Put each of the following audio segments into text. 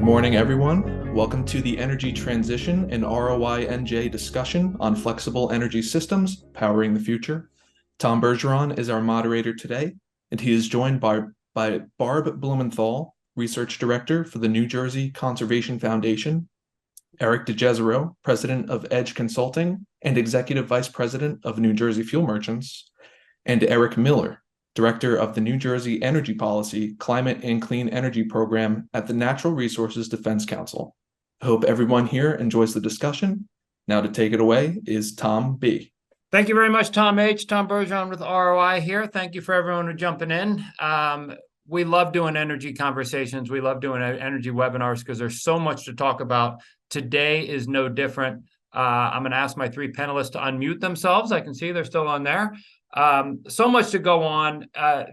Good morning, everyone. Welcome to the Energy Transition and ROI-NJ discussion on flexible energy systems powering the future. Tom Bergeron is our moderator today, and he is joined by Barb Blumenthal, Research Director for the New Jersey Conservation Foundation, Eric DeJezero, President of Edge Consulting and Executive Vice President of New Jersey Fuel Merchants, and Eric Miller, Director of the New Jersey Energy Policy, Climate and Clean Energy Program at the Natural Resources Defense Council. I hope everyone here enjoys the discussion. Now to take it away is Tom B. Thank you very much, Tom H. Tom Bergeron with ROI here. Thank you for everyone who jumping in. We love doing energy conversations. We love doing energy webinars because there's so much to talk about. Today is no different. I'm going to ask my three panelists to unmute themselves. I can see they're still on there. So much to go on.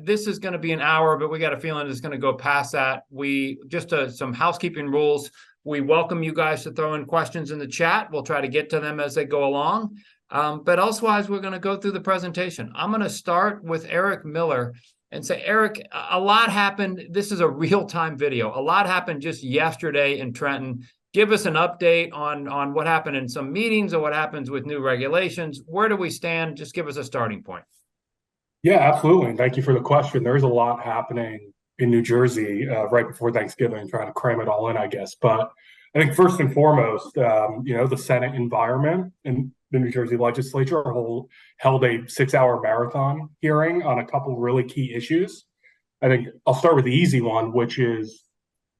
This is going to be an hour, but we got a feeling it's going to go past that. Some housekeeping rules. We welcome you guys to throw in questions in the chat. We'll try to get to them as they go along. But elsewise, we're going to go through the presentation. I'm going to start with Eric Miller and say, Eric, a lot happened. This is a real-time video. A lot happened just yesterday in Trenton. Give us an update on what happened in some meetings or what happens with new regulations. Where do we stand? Just give us a starting point. Yeah, absolutely. Thank you for the question. There's a lot happening in New Jersey right before Thanksgiving, trying to cram it all in, I guess. But I think first and foremost, the Senate Environment and the New Jersey Legislature held a 6-hour marathon hearing on a couple of really key issues. I think I'll start with the easy one, which is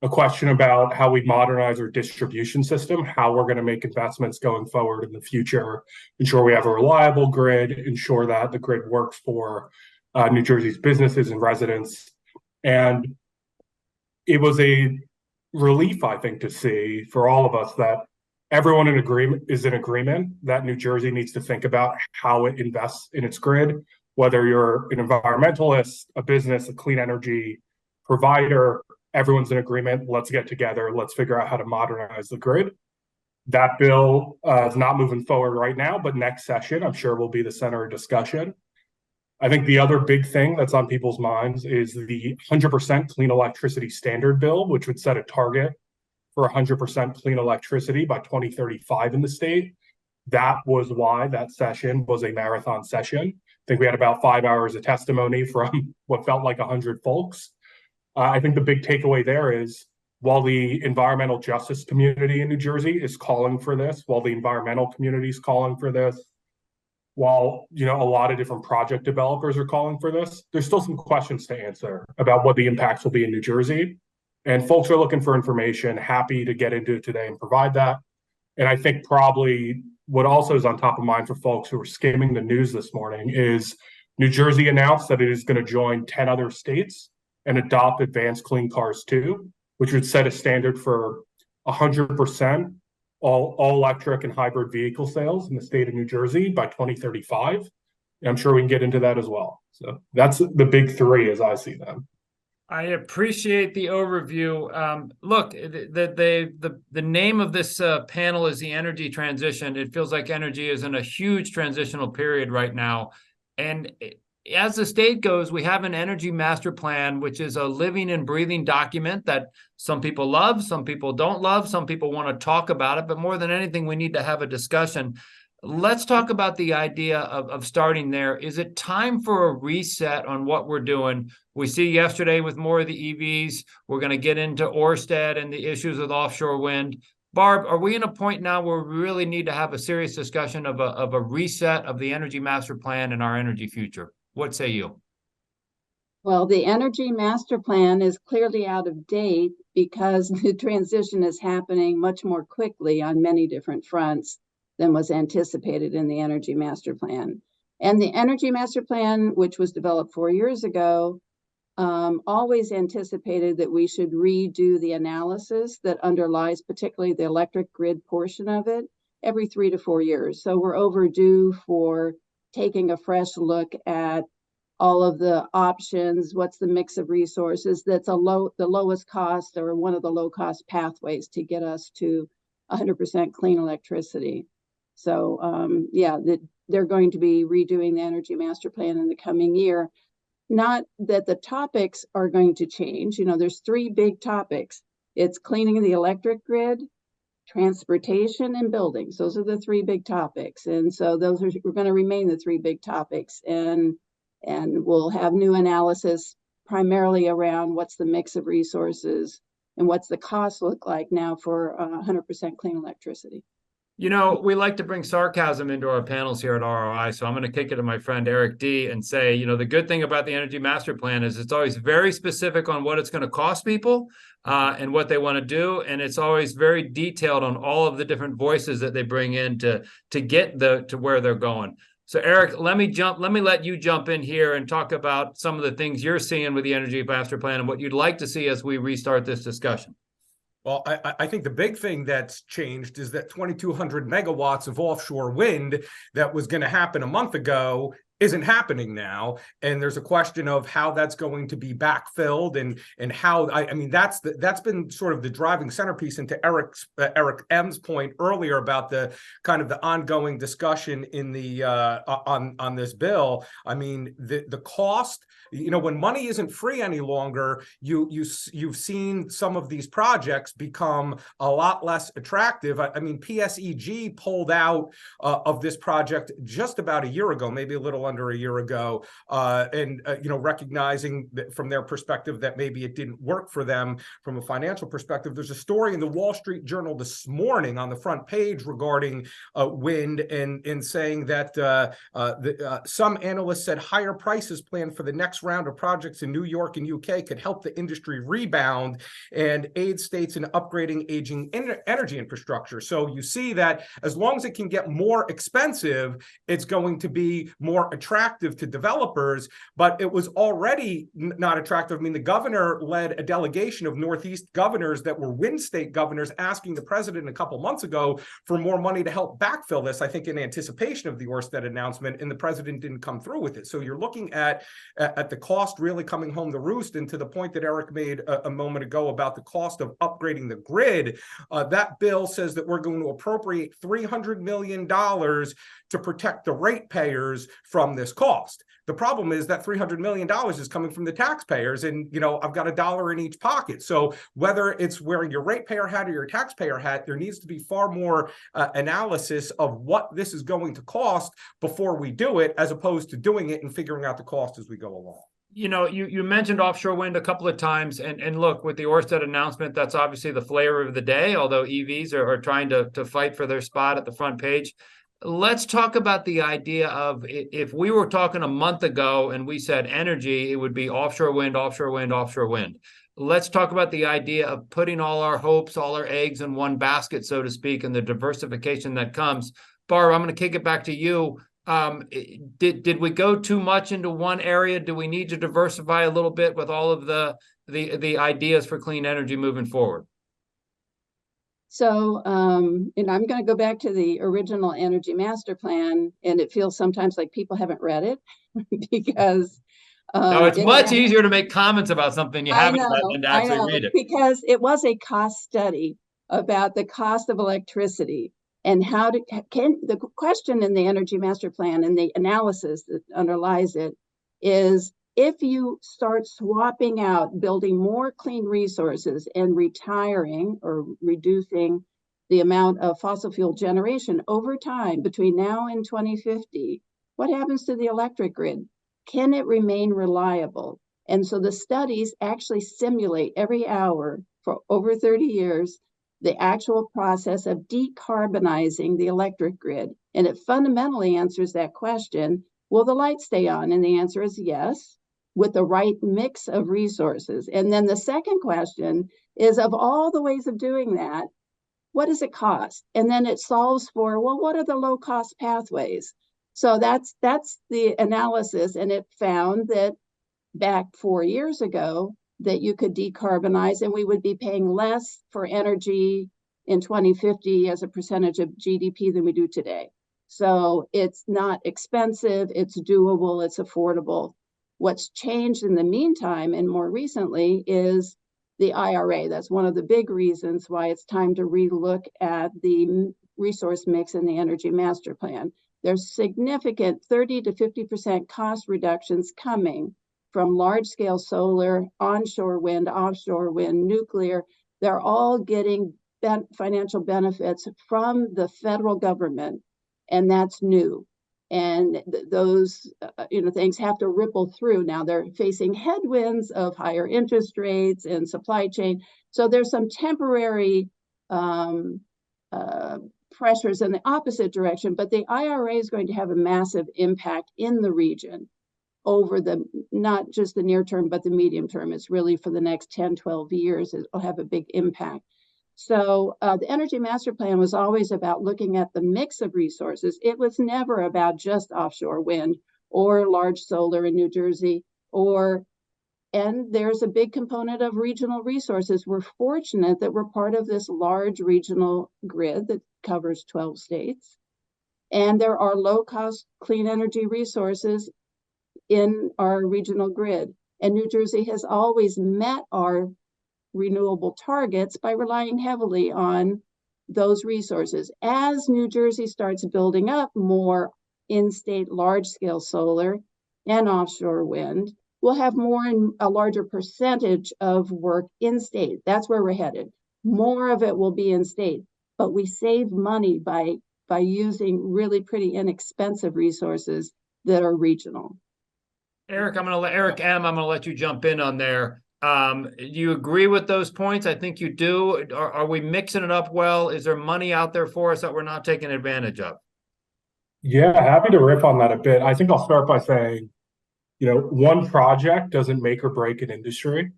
a question about how we modernize our distribution system, how we're going to make investments going forward in the future, ensure we have a reliable grid, ensure that the grid works for New Jersey's businesses and residents. And it was a relief, I think, to see for all of us that everyone is in agreement that New Jersey needs to think about how it invests in its grid, whether you're an environmentalist, a business, a clean energy provider. Everyone's in agreement. Let's get together. Let's figure out how to modernize the grid. That bill is not moving forward right now, but next session, I'm sure, will be the center of discussion. I think the other big thing that's on people's minds is the 100% clean electricity standard bill, which would set a target for 100% clean electricity by 2035 in the state. That was why that session was a marathon session. I think we had about 5 hours of testimony from what felt like 100 folks. I think the big takeaway there is, while the environmental justice community in New Jersey is calling for this, while the environmental community is calling for this, while a lot of different project developers are calling for this, there's still some questions to answer about what the impacts will be in New Jersey. And folks are looking for information, happy to get into it today and provide that. And I think probably what also is on top of mind for folks who are skimming the news this morning is New Jersey announced that it is going to join 10 other states and adopt Advanced Clean Cars 2, which would set a standard for 100% all electric and hybrid vehicle sales in the state of New Jersey by 2035. And I'm sure we can get into that as well. So that's the big three as I see them. I appreciate the overview. Look, the name of this panel is the energy transition. It feels like energy is in a huge transitional period right now. And as the state goes, we have an energy master plan, which is a living and breathing document that some people love, some people don't love, some people want to talk about it. But more than anything, we need to have a discussion. Let's talk about the idea of starting there. Is it time for a reset on what we're doing? We see yesterday with more of the EVs, we're going to get into Ørsted and the issues with offshore wind. Barb, are we in a point now where we really need to have a serious discussion of a reset of the energy master plan and our energy future? What say you? Well, the Energy Master Plan is clearly out of date because the transition is happening much more quickly on many different fronts than was anticipated in the Energy Master Plan. And the Energy Master Plan, which was developed 4 years ago, always anticipated that we should redo the analysis that underlies particularly the electric grid portion of it every 3 to 4 years. So we're overdue for taking a fresh look at all of the options, what's the mix of resources that's the lowest cost or one of the low cost pathways to get us to 100% clean electricity. So they're going to be redoing the Energy Master Plan in the coming year. Not that the topics are going to change. There's 3 big topics. It's cleaning the electric grid, transportation, and buildings. Those are the three big topics. And so those are going to remain the three big topics. And we'll have new analysis primarily around what's the mix of resources and what's the cost look like now for 100% clean electricity. You know, we like to bring sarcasm into our panels here at ROI, so I'm going to kick it to my friend Eric D. and say, you know, the good thing about the Energy Master Plan is it's always very specific on what it's going to cost people and what they want to do, and it's always very detailed on all of the different voices that they bring in to get to where they're going. So Eric, let me let you jump in here and talk about some of the things you're seeing with the Energy Master Plan and what you'd like to see as we restart this discussion. Well, I think the big thing that's changed is that 2,200 megawatts of offshore wind that was going to happen a month ago isn't happening now, and there's a question of how that's going to be backfilled and how I mean that's been sort of the driving centerpiece into Eric M's point earlier about the kind of the ongoing discussion in the on this bill. I mean the cost. You know, when money isn't free any longer, you've seen some of these projects become a lot less attractive. I mean, PSEG pulled out of this project just about a year ago, maybe a little under a year ago, and you know, recognizing that from their perspective that maybe it didn't work for them from a financial perspective. There's a story in the Wall Street Journal this morning on the front page regarding wind and saying that some analysts said higher prices planned for the next round of projects in New York and UK could help the industry rebound and aid states in upgrading aging energy infrastructure. So you see that as long as it can get more expensive, it's going to be more attractive to developers, but it was already not attractive. I mean, the governor led a delegation of Northeast governors that were wind state governors asking the president a couple months ago for more money to help backfill this, I think in anticipation of the Ørsted announcement, and the president didn't come through with it. So you're looking at the cost really coming home to roost. And to the point that Eric made a moment ago about the cost of upgrading the grid, that bill says that we're going to appropriate $300 million to protect the ratepayers from this cost. The problem is that $300 million is coming from the taxpayers, and you know, I've got $1 in each pocket. So whether it's wearing your ratepayer hat or your taxpayer hat, there needs to be far more analysis of what this is going to cost before we do it, as opposed to doing it and figuring out the cost as we go along. You know, you mentioned offshore wind a couple of times, and look, with the Ørsted announcement, that's obviously the flavor of the day, although EVs are trying to fight for their spot at the front page. Let's talk about the idea of, if we were talking a month ago and we said energy, it would be offshore wind, offshore wind, offshore wind. Let's talk about the idea of putting all our hopes, all our eggs in one basket, so to speak, and the diversification that comes. Barb, I'm going to kick it back to you. Did we go too much into one area? Do we need to diversify a little bit with all of the ideas for clean energy moving forward? So, and I'm going to go back to the original Energy Master Plan, and it feels sometimes like people haven't read it because no, it's much easier to make comments about something you haven't read than to actually read it. Because it was a cost study about the cost of electricity. And how can the question in the Energy Master Plan and the analysis that underlies it is, if you start swapping out, building more clean resources and retiring or reducing the amount of fossil fuel generation over time between now and 2050, what happens to the electric grid? Can it remain reliable? And so the studies actually simulate every hour for over 30 years the actual process of decarbonizing the electric grid. And it fundamentally answers that question, will the lights stay on? And the answer is yes, with the right mix of resources. And then the second question is, of all the ways of doing that, what does it cost? And then it solves for, well, what are the low cost pathways? So that's the analysis. And it found that back 4 years ago, that you could decarbonize and we would be paying less for energy in 2050 as a percentage of GDP than we do today. So it's not expensive, it's doable, it's affordable. What's changed in the meantime and more recently is the IRA. That's one of the big reasons why it's time to relook at the resource mix in the Energy Master Plan. There's significant 30 to 50% cost reductions coming from large-scale solar, onshore wind, offshore wind, nuclear, They're all getting financial benefits from the federal government, and that's new. And those things have to ripple through. Now they're facing headwinds of higher interest rates and supply chain. So there's some temporary pressures in the opposite direction, but the IRA is going to have a massive impact in the region over the, not just the near term, but the medium term. It's really for the next 10, 12 years, it'll have a big impact. So the Energy Master Plan was always about looking at the mix of resources. It was never about just offshore wind or large solar in New Jersey, and there's a big component of regional resources. We're fortunate that we're part of this large regional grid that covers 12 states. And there are low-cost clean energy resources in our regional grid. And New Jersey has always met our renewable targets by relying heavily on those resources. As New Jersey starts building up more in-state large-scale solar and offshore wind, we'll have more and a larger percentage of work in-state. That's where we're headed. More of it will be in-state, but we save money by using really pretty inexpensive resources that are regional. Eric, I'm going to let you jump in on there. Do you agree with those points? I think you do. Are we mixing it up well? Is there money out there for us that we're not taking advantage of? Yeah, happy to riff on that a bit. I think I'll start by saying, one project doesn't make or break an industry,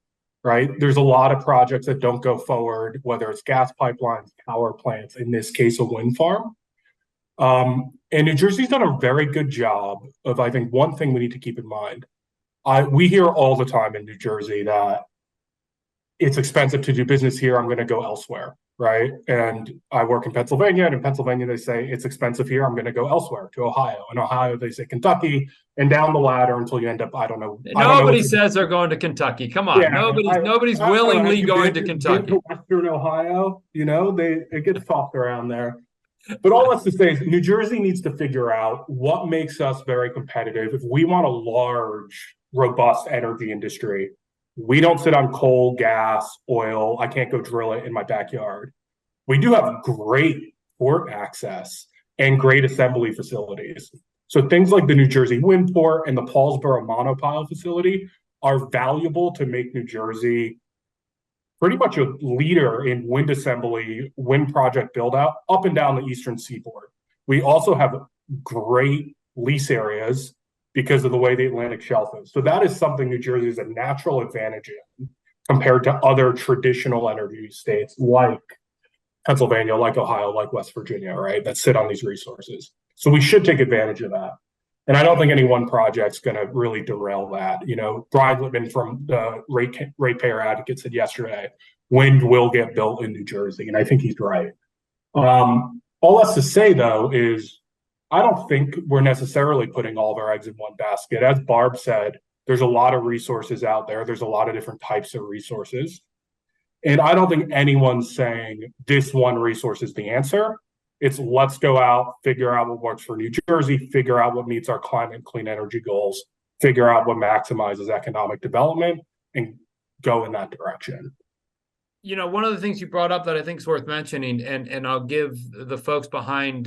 right? There's a lot of projects that don't go forward, whether it's gas pipelines, power plants, in this case, a wind farm. And New Jersey's done a very good job of, I think, one thing we need to keep in mind. We hear all the time in New Jersey that it's expensive to do business here. I'm going to go elsewhere, right? And I work in Pennsylvania, and in Pennsylvania, they say it's expensive here. I'm going to go elsewhere, to Ohio. In Ohio, they say Kentucky, and down the ladder until you end up, I don't know. Nobody says they're going to Kentucky. Come on. Yeah, nobody's willingly going to Kentucky. To Western Ohio, it gets talked around there. But all that's to say is New Jersey needs to figure out what makes us very competitive. If we want a large, robust energy industry, we don't sit on coal, gas, oil. I can't go drill it in my backyard. We do have great port access and great assembly facilities. So things like the New Jersey Wind Port and the Paulsboro Monopile facility are valuable to make New Jersey pretty much a leader in wind assembly, wind project build out up and down the eastern seaboard. We also have great lease areas because of the way the Atlantic shelf is. So that is something New Jersey is a natural advantage in compared to other traditional energy states like Pennsylvania, like Ohio, like West Virginia, right, that sit on these resources. So we should take advantage of that. And I don't think any one project's going to really derail that. Brian Littman from the Ratepayer Advocate said yesterday, wind will get built in New Jersey, and I think he's right. All that's to say, though, is I don't think we're necessarily putting all of our eggs in one basket. As Barb said, there's a lot of resources out there. There's a lot of different types of resources. And I don't think anyone's saying this one resource is the answer. It's let's go out, figure out what works for New Jersey, figure out what meets our climate and clean energy goals, figure out what maximizes economic development, and go in that direction. One of the things you brought up that I think is worth mentioning, and I'll give the folks behind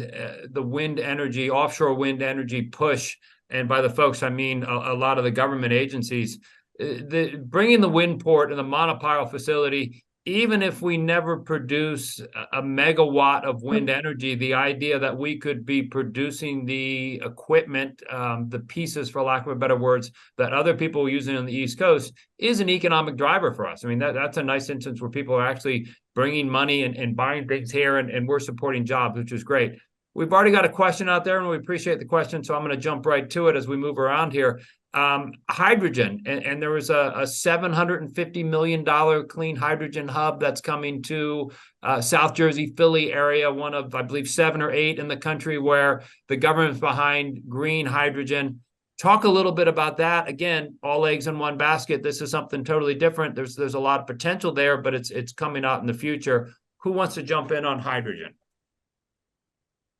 the wind energy, offshore wind energy push, and by the folks, I mean a lot of the government agencies, bringing the wind port and the monopile facility. Even if we never produce a megawatt of wind energy, the idea that we could be producing the equipment, the pieces, for lack of a better words, that other people are using on the East Coast is an economic driver for us. I mean, that's a nice instance where people are actually bringing money and buying things here, and we're supporting jobs, which is great. We've already got a question out there, and we appreciate the question, so I'm going to jump right to it as we move around here. Hydrogen, and there was a $750 million clean hydrogen hub that's coming to South Jersey, Philly area, one of, I believe, 7 or 8 in the country where the government's behind green hydrogen. Talk a little bit about that. Again, all eggs in one basket. This is something totally different. There's a lot of potential there, but it's coming out in the future. Who wants to jump in on hydrogen?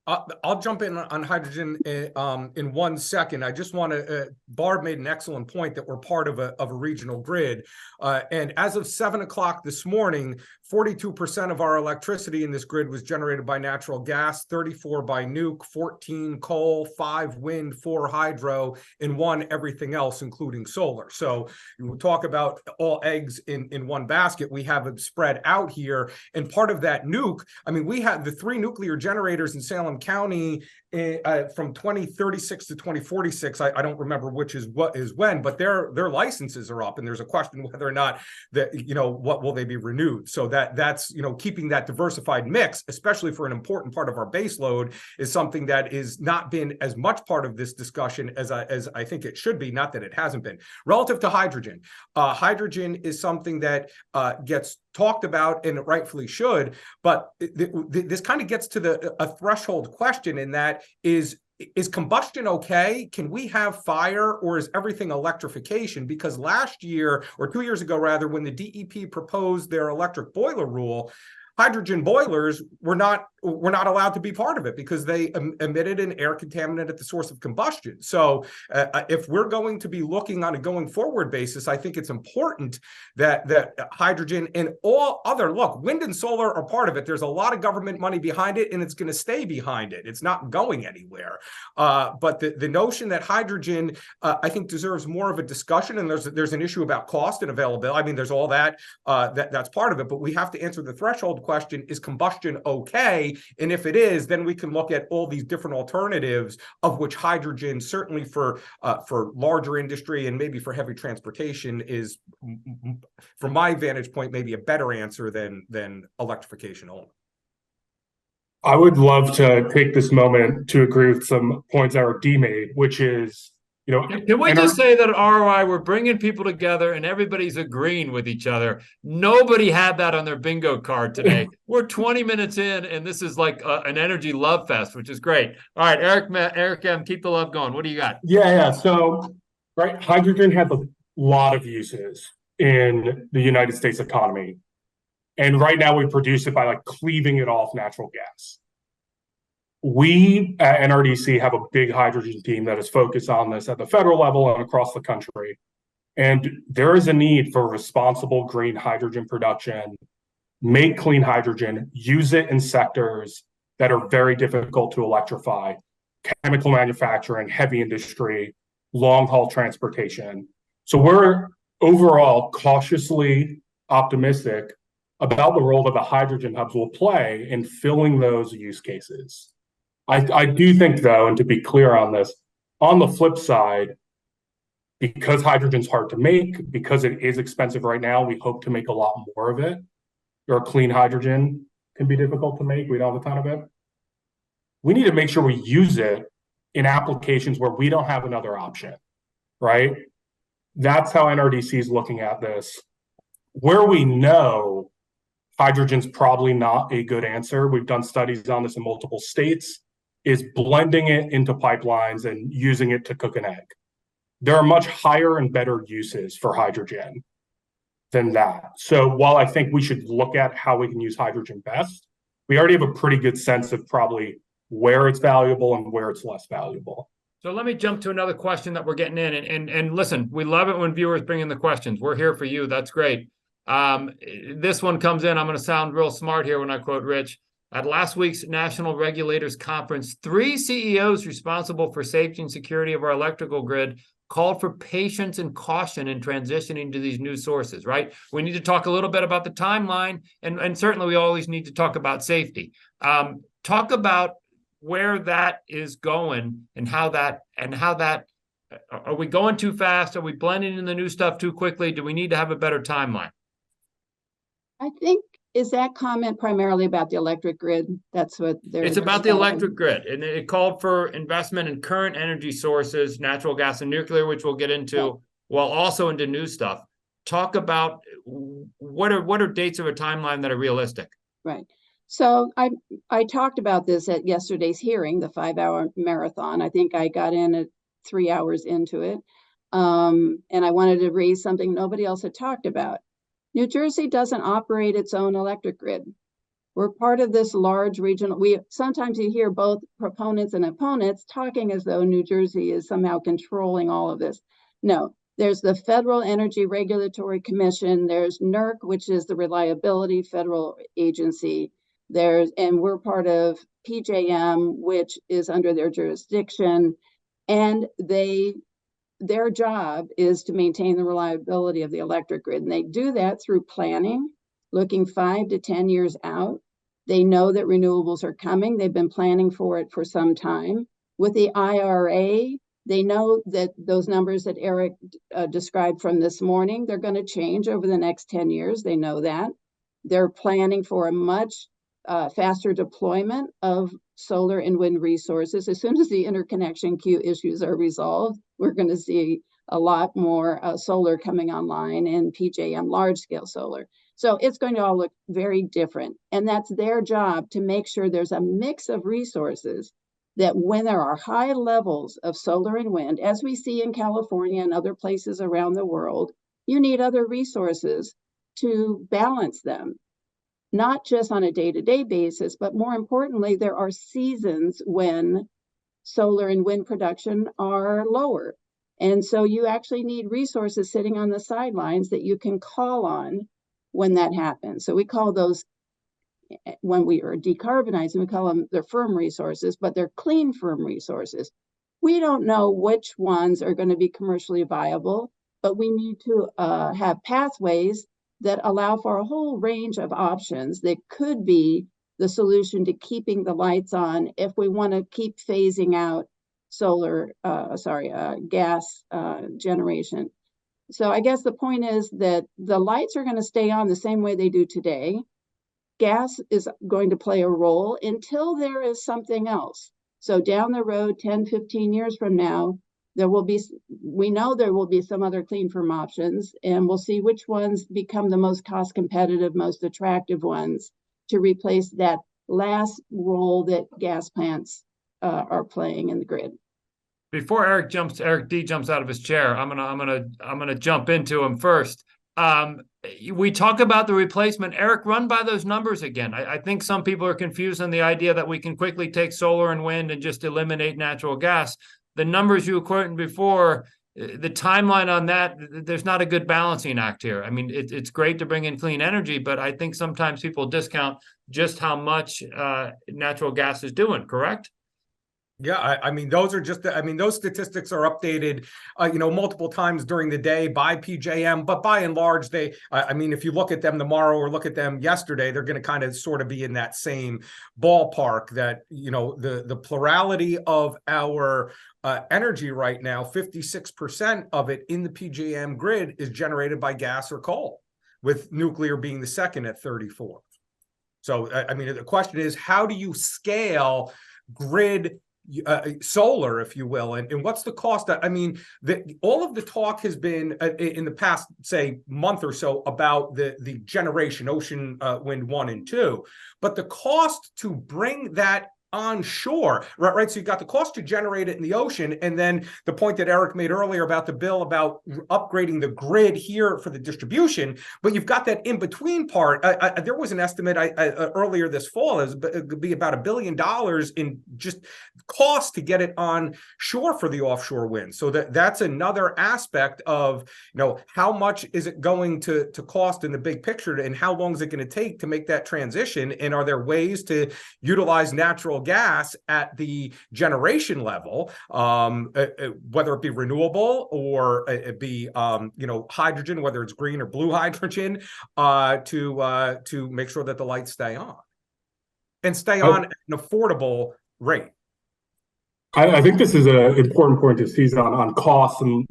I'll jump in on hydrogen in 1 second. I just want to, Barb made an excellent point that we're part of a regional grid. And as of 7 o'clock this morning, 42% of our electricity in this grid was generated by natural gas, 34 by nuke, 14 coal, 5 wind, 4 hydro, and 1 everything else, including solar. So we talk about all eggs in one basket. We have it spread out here. And part of that nuke, I mean, we had the 3 nuclear generators in Salem County from 2036 to 2046. I don't remember which is what is when, but their licenses are up, and there's a question whether or not that, what will they be renewed. So that's keeping that diversified mix, especially for an important part of our base load, is something that is not been as much part of this discussion as I think it should be. Not that it hasn't been. Relative to hydrogen, hydrogen is something that gets talked about, and it rightfully should, but this kind of gets to a threshold question, in that is combustion okay? Can we have fire, or is everything electrification? Because last year, or 2 years ago rather, when the DEP proposed their electric boiler rule, hydrogen boilers were not allowed to be part of it because they emitted an air contaminant at the source of combustion. So if we're going to be looking on a going forward basis, I think it's important that hydrogen and all other, look, wind and solar are part of it. There's a lot of government money behind it, and it's going to stay behind it. It's not going anywhere. But the notion that hydrogen, I think, deserves more of a discussion, and there's an issue about cost and availability. I mean, there's all that's part of it, but we have to answer the threshold question: is combustion okay? And if it is, then we can look at all these different alternatives, of which hydrogen, certainly for larger industry and maybe for heavy transportation, is, from my vantage point, maybe a better answer than electrification only. I would love to take this moment to agree with some points that RD made, which is, can we just say that at ROI, we're bringing people together and everybody's agreeing with each other? Nobody had that on their bingo card today. We're 20 minutes in, and this is like an energy love fest, which is great. All right, Eric, keep the love going. What do you got? Yeah. So, right, hydrogen has a lot of uses in the United States economy. And right now we produce it by cleaving it off natural gas. We at NRDC have a big hydrogen team that is focused on this at the federal level and across the country. And there is a need for responsible green hydrogen production, make clean hydrogen, use it in sectors that are very difficult to electrify: chemical manufacturing, heavy industry, long-haul transportation. So we're overall cautiously optimistic about the role that the hydrogen hubs will play in filling those use cases. I do think, though, and to be clear on this, on the flip side, because hydrogen's hard to make, because it is expensive right now, we hope to make a lot more of it. Or clean hydrogen can be difficult to make. We don't have a ton of it. We need to make sure we use it in applications where we don't have another option, right? That's how NRDC is looking at this. Where we know hydrogen's probably not a good answer, we've done studies on this in multiple states, is blending it into pipelines and using it to cook an egg. There are much higher and better uses for hydrogen than that. So while I think we should look at how we can use hydrogen best, we already have a pretty good sense of probably where it's valuable and where it's less valuable. So let me jump to another question that we're getting in. And listen, we love it when viewers bring in the questions. We're here for you. That's great. This one comes in. I'm going to sound real smart here when I quote Rich. At last week's National Regulators Conference, 3 CEOs responsible for safety and security of our electrical grid called for patience and caution in transitioning to these new sources, right? We need to talk a little bit about the timeline, and certainly we always need to talk about safety. Talk about where that is going and how that, are we going too fast? Are we blending in the new stuff too quickly? Do we need to have a better timeline? I think, is that comment primarily about the electric grid? That's what it's about the electric grid, and it called for investment in current energy sources, natural gas and nuclear, which we'll get into, while also into new stuff. Talk about what are dates of a timeline that are realistic? Right. So I talked about this at yesterday's hearing, the 5-hour marathon. I think I got in at 3 hours into it. And I wanted to raise something nobody else had talked about. New Jersey doesn't operate its own electric grid. We're part of this large regional. Sometimes you hear both proponents and opponents talking as though New Jersey is somehow controlling all of this. No, There's the Federal Energy Regulatory Commission. There's NERC, which is the reliability federal agency. And we're part of PJM, which is under their jurisdiction. And their job is to maintain the reliability of the electric grid. And they do that through planning, looking 5 to 10 years out. They know that renewables are coming. They've been planning for it for some time. With the IRA, they know that those numbers that Eric described from this morning, they're going to change over the next 10 years. They know that. They're planning for a much faster deployment of solar and wind resources. As soon as the interconnection queue issues are resolved, we're going to see a lot more solar coming online in PJM, large-scale solar. So it's going to all look very different. And that's their job to make sure there's a mix of resources that when there are high levels of solar and wind, as we see in California and other places around the world, you need other resources to balance them, not just on a day-to-day basis, but more importantly, there are seasons when solar and wind production are lower. And so you actually need resources sitting on the sidelines that you can call on when that happens. So we call those, when we are decarbonizing, we call them their firm resources, but they're clean firm resources. We don't know which ones are going to be commercially viable, but we need to have pathways that allow for a whole range of options that could be the solution to keeping the lights on if we want to keep phasing out gas generation. So I guess the point is that the lights are going to stay on the same way they do today. Gas is going to play a role until there is something else. So down the road, 10, 15 years from now, we know there will be some other clean firm options, and we'll see which ones become the most cost competitive, most attractive ones to replace that last role that gas plants are playing in the grid. Before Eric D jumps out of his chair, I'm gonna jump into him first. We talk about the replacement. Eric, run by those numbers again. I think some people are confused on the idea that we can quickly take solar and wind and just eliminate natural gas. The numbers you were quoting before, the timeline on that, there's not a good balancing act here. I mean, it's great to bring in clean energy, but I think sometimes people discount just how much natural gas is doing, correct? Yeah, I mean, those are just, I mean, those statistics are updated, multiple times during the day by PJM, but by and large, I mean, if you look at them tomorrow or look at them yesterday, they're going to kind of sort of be in that same ballpark that, the plurality of our energy right now, 56% of it in the PJM grid is generated by gas or coal, with nuclear being the second at 34. So, I mean, the question is, how do you scale grid solar, if you will, and what's the cost? I mean, all of the talk has been in the past, say, month or so about the generation, Ocean Wind 1 and 2, but the cost to bring that onshore, right? So you've got the cost to generate it in the ocean, and then the point that Eric made earlier about the bill about upgrading the grid here for the distribution, but you've got that in-between part. There was an estimate earlier this fall, it would be about $1 billion in just cost to get it on shore for the offshore wind. So that's another aspect of, how much is it going to cost in the big picture, and how long is it going to take to make that transition? And are there ways to utilize natural gas at the generation level, whether it be renewable or it be hydrogen, whether it's green or blue hydrogen, to make sure that the lights stay on and stay on at an affordable rate. I think this is an important point to seize on costs, and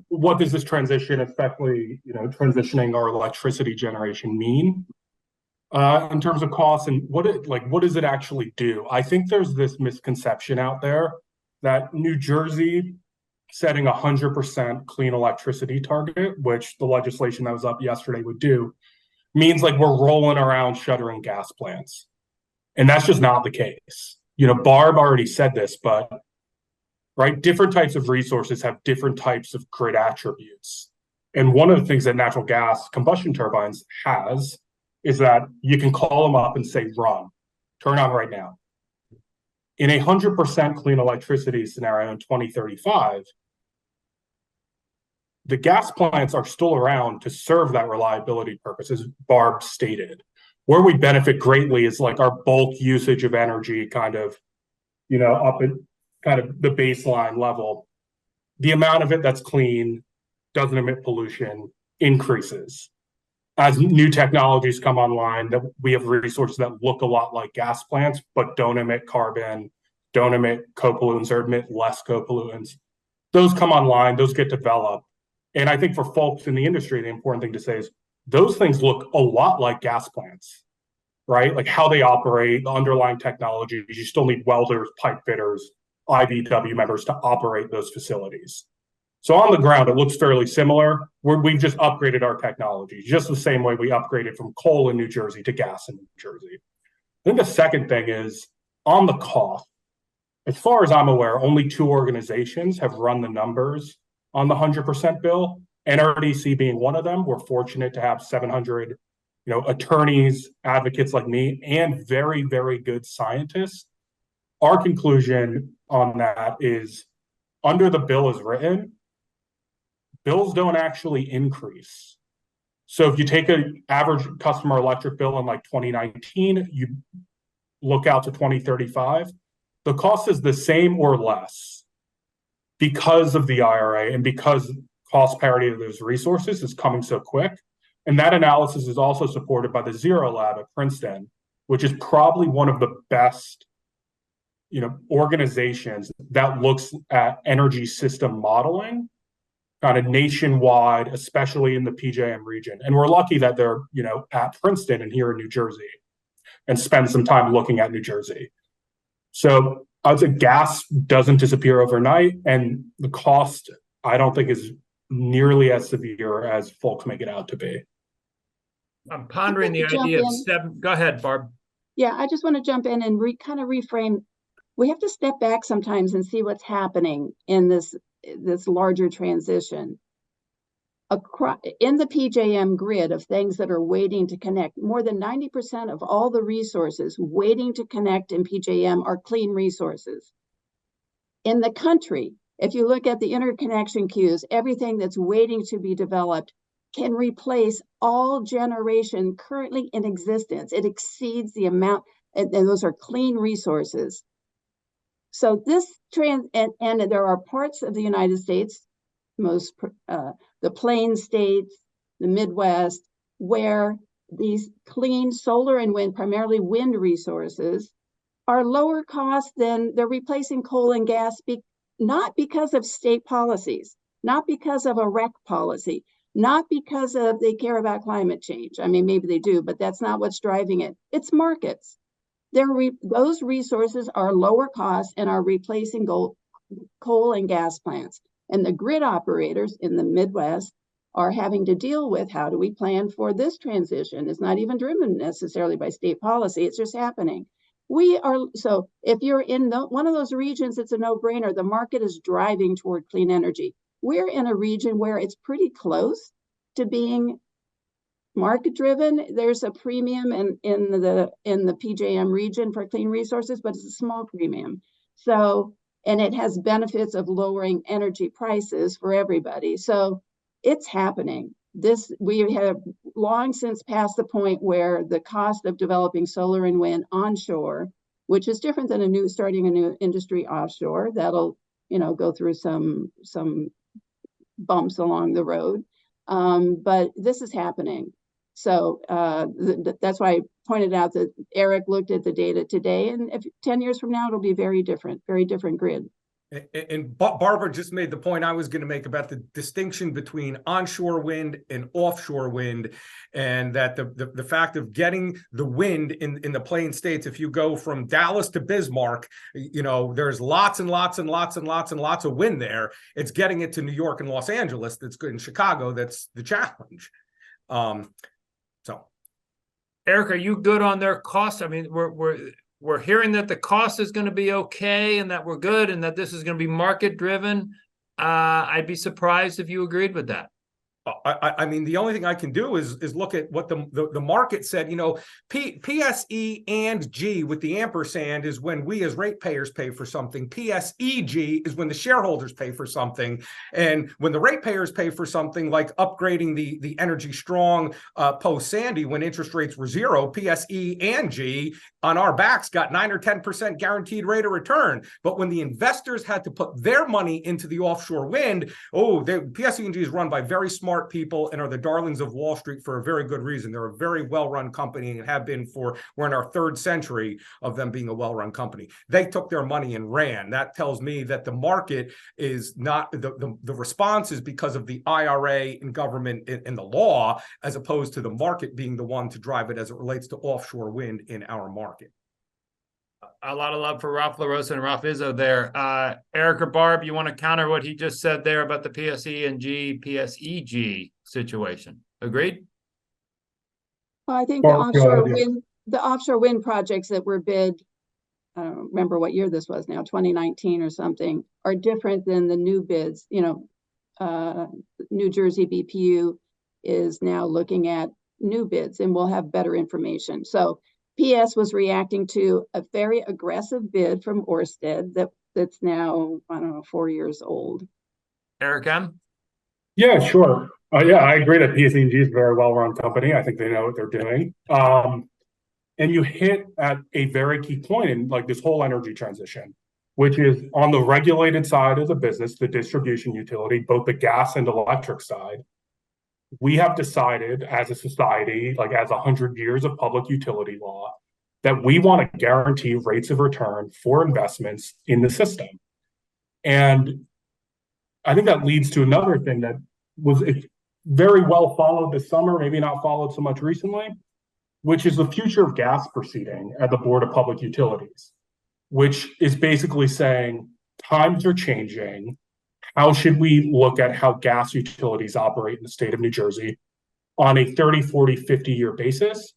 what does this transition, especially transitioning our electricity generation, mean in terms of costs, and what does it actually do? I think there's this misconception out there that New Jersey setting 100% clean electricity target, which the legislation that was up yesterday would do, means like we're rolling around shuttering gas plants, and that's just not the case. Barb already said this, but right, different types of resources have different types of grid attributes, and one of the things that natural gas combustion turbines has is that you can call them up and say, run, turn on right now. In a 100% clean electricity scenario in 2035, the gas plants are still around to serve that reliability purpose, as Barb stated. Where we benefit greatly is like our bulk usage of energy kind of, up at kind of the baseline level. The amount of it that's clean, doesn't emit pollution, increases. As new technologies come online, that we have resources that look a lot like gas plants, but don't emit carbon, don't emit co-pollutants, or emit less co-pollutants. Those come online, those get developed. And I think for folks in the industry, the important thing to say is those things look a lot like gas plants, right? Like how they operate, the underlying technology. You still need welders, pipe fitters, IBW members to operate those facilities. So on the ground, it looks fairly similar. We've just upgraded our technology, just the same way we upgraded from coal in New Jersey to gas in New Jersey. I think the second thing is on the cost. As far as I'm aware, only 2 organizations have run the numbers on the 100% bill, NRDC being one of them. We're fortunate to have 700 attorneys, advocates like me, and very, very good scientists. Our conclusion on that is under the bill as written, bills don't actually increase. So if you take an average customer electric bill in like 2019, you look out to 2035, the cost is the same or less because of the IRA and because cost parity of those resources is coming so quick. And that analysis is also supported by the Zero Lab at Princeton, which is probably one of the best organizations that looks at energy system modeling kind of nationwide, especially in the PJM region. And we're lucky that they're, at Princeton and here in New Jersey and spend some time looking at New Jersey. So I would say gas doesn't disappear overnight, and the cost, I don't think, is nearly as severe as folks make it out to be. I'm pondering the idea of seven. Go ahead, Barb. Yeah, I just want to jump in and kind of reframe. We have to step back sometimes and see what's happening in this larger transition. In the PJM grid of things that are waiting to connect, more than 90% of all the resources waiting to connect in PJM are clean resources. In the country, if you look at the interconnection queues, everything that's waiting to be developed can replace all generation currently in existence. It exceeds the amount, and those are clean resources. So this and there are parts of the United States, the Plain states, the Midwest, where these clean solar and wind, primarily wind resources, are lower cost than they're replacing coal and gas, not because of state policies, not because of a REC policy, not because of they care about climate change. I mean, maybe they do, but that's not what's driving it. It's markets. Those resources are lower cost and are replacing coal and gas plants. And the grid operators in the Midwest are having to deal with how do we plan for this transition. It's not even driven necessarily by state policy. It's just happening. So if you're in one of those regions, it's a no-brainer. The market is driving toward clean energy. We're in a region where it's pretty close to being market driven. There's a premium in the PJM region for clean resources, but it's a small premium. So, and it has benefits of lowering energy prices for everybody. So it's happening. We have long since passed the point where the cost of developing solar and wind onshore, which is different than starting a new industry offshore, that'll go through some bumps along the road. But this is happening. So that's why I pointed out that Eric looked at the data today, and 10 years from now, it'll be very different grid. And Barbara just made the point I was going to make about the distinction between onshore wind and offshore wind, and that the fact of getting the wind in the Plain States, if you go from Dallas to Bismarck, there's lots and lots and lots and lots and lots of wind there. It's getting it to New York and Los Angeles that's good, in Chicago that's the challenge. So, Eric, are you good on their costs? I mean, we're hearing that the cost is going to be okay and that we're good and that this is going to be market driven. I'd be surprised if you agreed with that. I mean, the only thing I can do is look at what the market said. You know, PSE and G with the ampersand is when we as ratepayers pay for something. PSEG is when the shareholders pay for something. And when the ratepayers pay for something like upgrading the Energy Strong post Sandy when interest rates were zero, PSE and G on our backs got 9 or 10% guaranteed rate of return. But when the investors had to put their money into the offshore wind, PSE&G is run by very smart people and are the darlings of Wall Street for a very good reason. They're a very well-run company and have been we're in our third century of them being a well-run company. They took their money and ran. That tells me that the market is not, the response is because of the IRA and government and the law, as opposed to the market being the one to drive it as it relates to offshore wind in our market. A lot of love for Ralph LaRosa and Ralph Izzo there. Eric or Barb, you want to counter what he just said there about the PSE&G, PSEG situation? Agreed? Well, I think Well, the offshore wind projects that were bid, I don't remember what year this was now, 2019 or something, are different than the new bids. You know, New Jersey BPU is now looking at new bids and we'll have better information. So PS was reacting to a very aggressive bid from Ørsted that's now, I don't know, 4 years old. Eric M? Yeah, sure. Yeah, I agree that PSE&G is a very well-run company. I think they know what they're doing. And you hit at a very key point in like this whole energy transition, which is on the regulated side of the business, the distribution utility, both the gas and electric side. We have decided as a society, like as 100 years of public utility law, that we want to guarantee rates of return for investments in the system. And I think that leads to another thing that was very well followed this summer, maybe not followed so much recently, which is the future of gas proceeding at the Board of Public Utilities, which is basically saying times are changing. How should we look at how gas utilities operate in the state of New Jersey on a 30, 40, 50-year basis?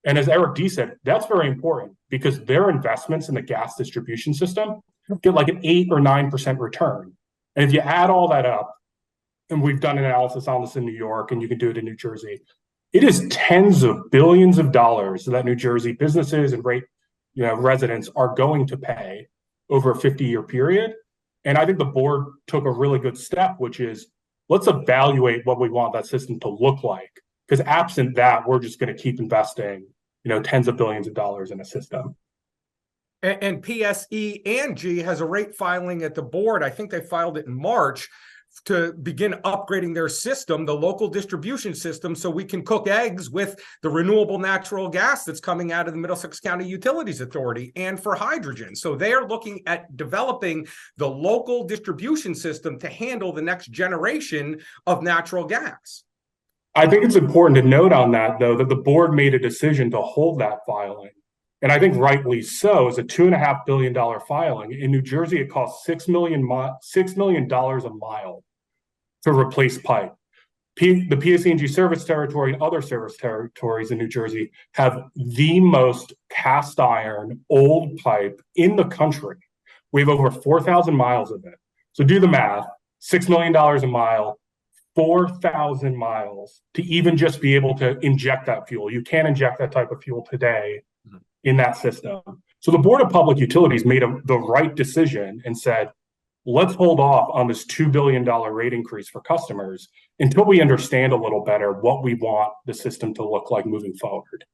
And as Eric D said, that's very important because their investments in the gas distribution system get like an 8 or 9% return. And if you add all that up, and we've done an analysis on this in New York, and you can do it in New Jersey, it is tens of billions of dollars that New Jersey businesses and residents are going to pay over a 50-year period. And I think the board took a really good step, which is let's evaluate what we want that system to look like. Because absent that, we're just going to keep investing, tens of billions of dollars in a system. And PSE&G has a rate filing at the board. I think they filed it in March to begin upgrading their system, the local distribution system, so we can cook eggs with the renewable natural gas that's coming out of the Middlesex County Utilities Authority and for hydrogen. So they are looking at developing the local distribution system to handle the next generation of natural gas. I think it's important to note on that, though, that the board made a decision to hold that filing. And I think rightly so. It's a $2.5 billion filing. In New Jersey, it costs $6 million a mile to replace pipe. The PSE&G service territory and other service territories in New Jersey have the most cast iron old pipe in the country. We have over 4,000 miles of it. So do the math, $6 million a mile, 4,000 miles to even just be able to inject that fuel. You can't inject that type of fuel today in that system. So the Board of Public Utilities made the right decision and said, let's hold off on this $2 billion rate increase for customers until we understand a little better what we want the system to look like moving forward.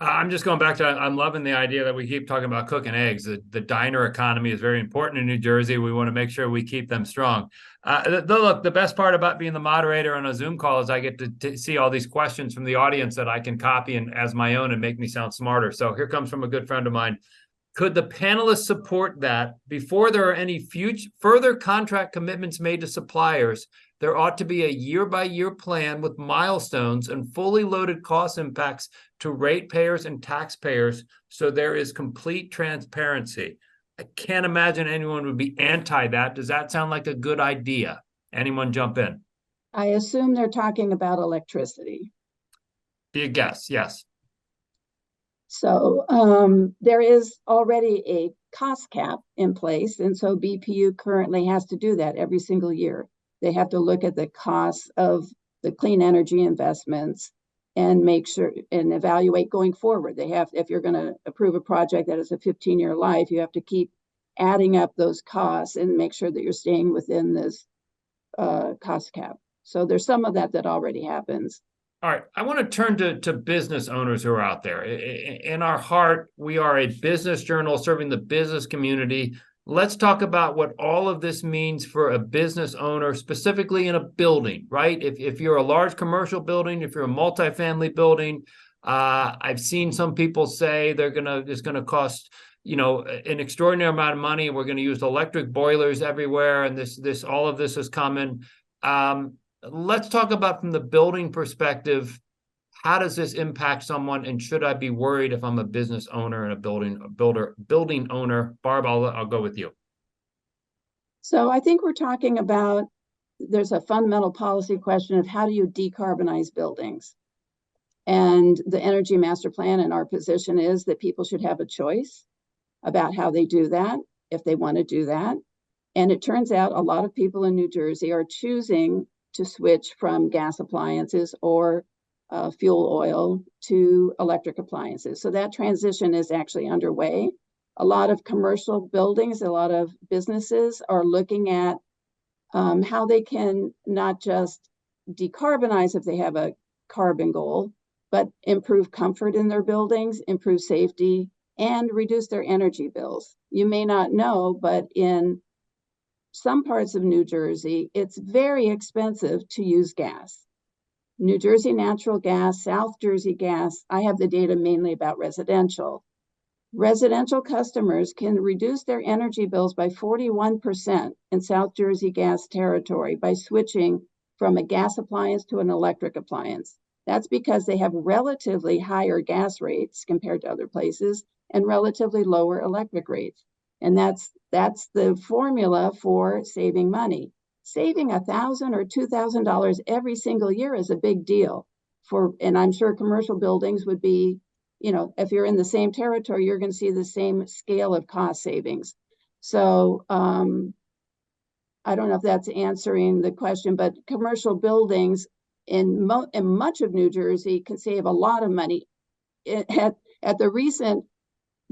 I'm just going back to, I'm loving the idea that we keep talking about cooking eggs. The diner economy is very important in New Jersey. We want to make sure we keep them strong. Look, the best part about being the moderator on a Zoom call is I get to see all these questions from the audience that I can copy and as my own and make me sound smarter. So here comes from a good friend of mine. Could the panelists support that before there are any further contract commitments made to suppliers, there ought to be a year-by-year plan with milestones and fully loaded cost impacts to ratepayers and taxpayers so there is complete transparency? I can't imagine anyone would be anti that. Does that sound like a good idea? Anyone jump in? I assume they're talking about electricity. Be a guess, yes. So there is already a cost cap in place, and so BPU currently has to do that every single year. They have to look at the costs of the clean energy investments and make sure and evaluate going forward. They have, if you're going to approve a project that has a 15-year life, you have to keep adding up those costs and make sure that you're staying within this cost cap. So there's some of that already happens. All right, I want to turn to business owners who are out there. In our heart, we are a business journal serving the business community. Let's talk about what all of this means for a business owner, specifically in a building, right? If you're a large commercial building, if you're a multifamily building, I've seen some people say it's gonna cost, an extraordinary amount of money. We're going to use electric boilers everywhere, and all of this is coming. Let's talk about from the building perspective. How does this impact someone, and should I be worried if I'm a business owner and a building owner? Barb, I'll go with you. So I think we're talking about, there's a fundamental policy question of how do you decarbonize buildings? And the Energy Master Plan and our position is that people should have a choice about how they do that, if they want to do that. And it turns out a lot of people in New Jersey are choosing to switch from gas appliances or fuel oil to electric appliances. So that transition is actually underway. A lot of commercial buildings, a lot of businesses are looking at how they can not just decarbonize if they have a carbon goal, but improve comfort in their buildings, improve safety, and reduce their energy bills. You may not know, but in some parts of New Jersey, it's very expensive to use gas. New Jersey natural gas, South Jersey gas, I have the data mainly about residential. Residential customers can reduce their energy bills by 41% in South Jersey gas territory by switching from a gas appliance to an electric appliance. That's because they have relatively higher gas rates compared to other places and relatively lower electric rates. And that's the formula for saving money. Saving $1,000 or $2,000 every single year is a big deal and I'm sure commercial buildings would be, if you're in the same territory, you're going to see the same scale of cost savings. So I don't know if that's answering the question, but commercial buildings in much of New Jersey can save a lot of money. At the recent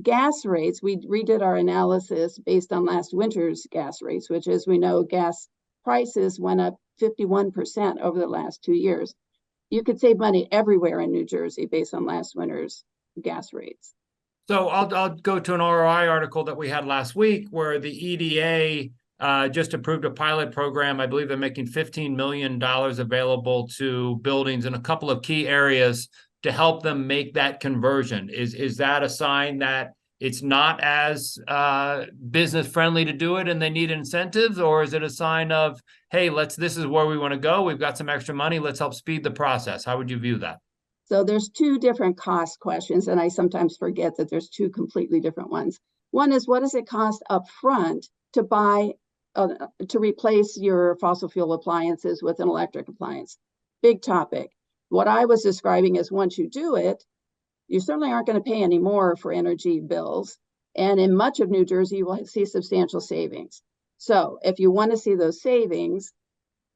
gas rates, we redid our analysis based on last winter's gas rates, which, as we know, gas prices went up 51% over the last 2 years. You could save money everywhere in New Jersey based on last winter's gas rates. So I'll go to an ROI article that we had last week where the EDA just approved a pilot program. I believe they're making $15 million available to buildings in a couple of key areas to help them make that conversion. Is that a sign that it's not as business friendly to do it and they need incentives, or is it a sign of, hey, this is where we want to go, we've got some extra money, let's help speed the process? How would you view that? So there's two different cost questions, and I sometimes forget that there's two completely different ones. One is, what does it cost up front to buy to replace your fossil fuel appliances with an electric appliance? Big topic. What I was describing is, once you do it, you certainly aren't going to pay any more for energy bills. And in much of New Jersey, you will see substantial savings. So if you want to see those savings,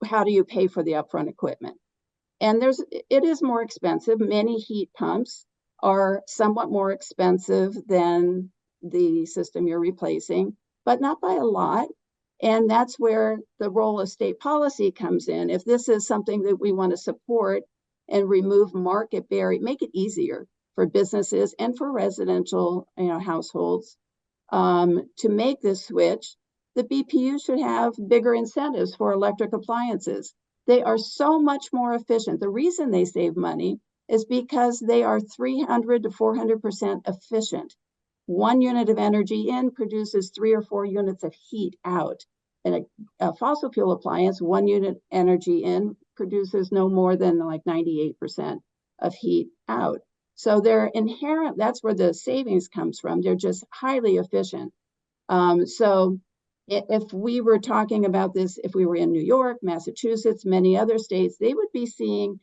how do you pay for the upfront equipment? And it is more expensive. Many heat pumps are somewhat more expensive than the system you're replacing, but not by a lot. And that's where the role of state policy comes in. If this is something that we want to support and remove market barrier, make it easier for businesses and for residential households to make this switch, the BPU should have bigger incentives for electric appliances. They are so much more efficient. The reason they save money is because they are 300 to 400% efficient. 1 unit of energy in produces 3 or 4 units of heat out. And a fossil fuel appliance, 1 unit energy in produces no more than like 98% of heat out. So they're inherent, that's where the savings comes from. They're just highly efficient. So if we were talking about this, if we were in New York, Massachusetts, many other states, they would be seeing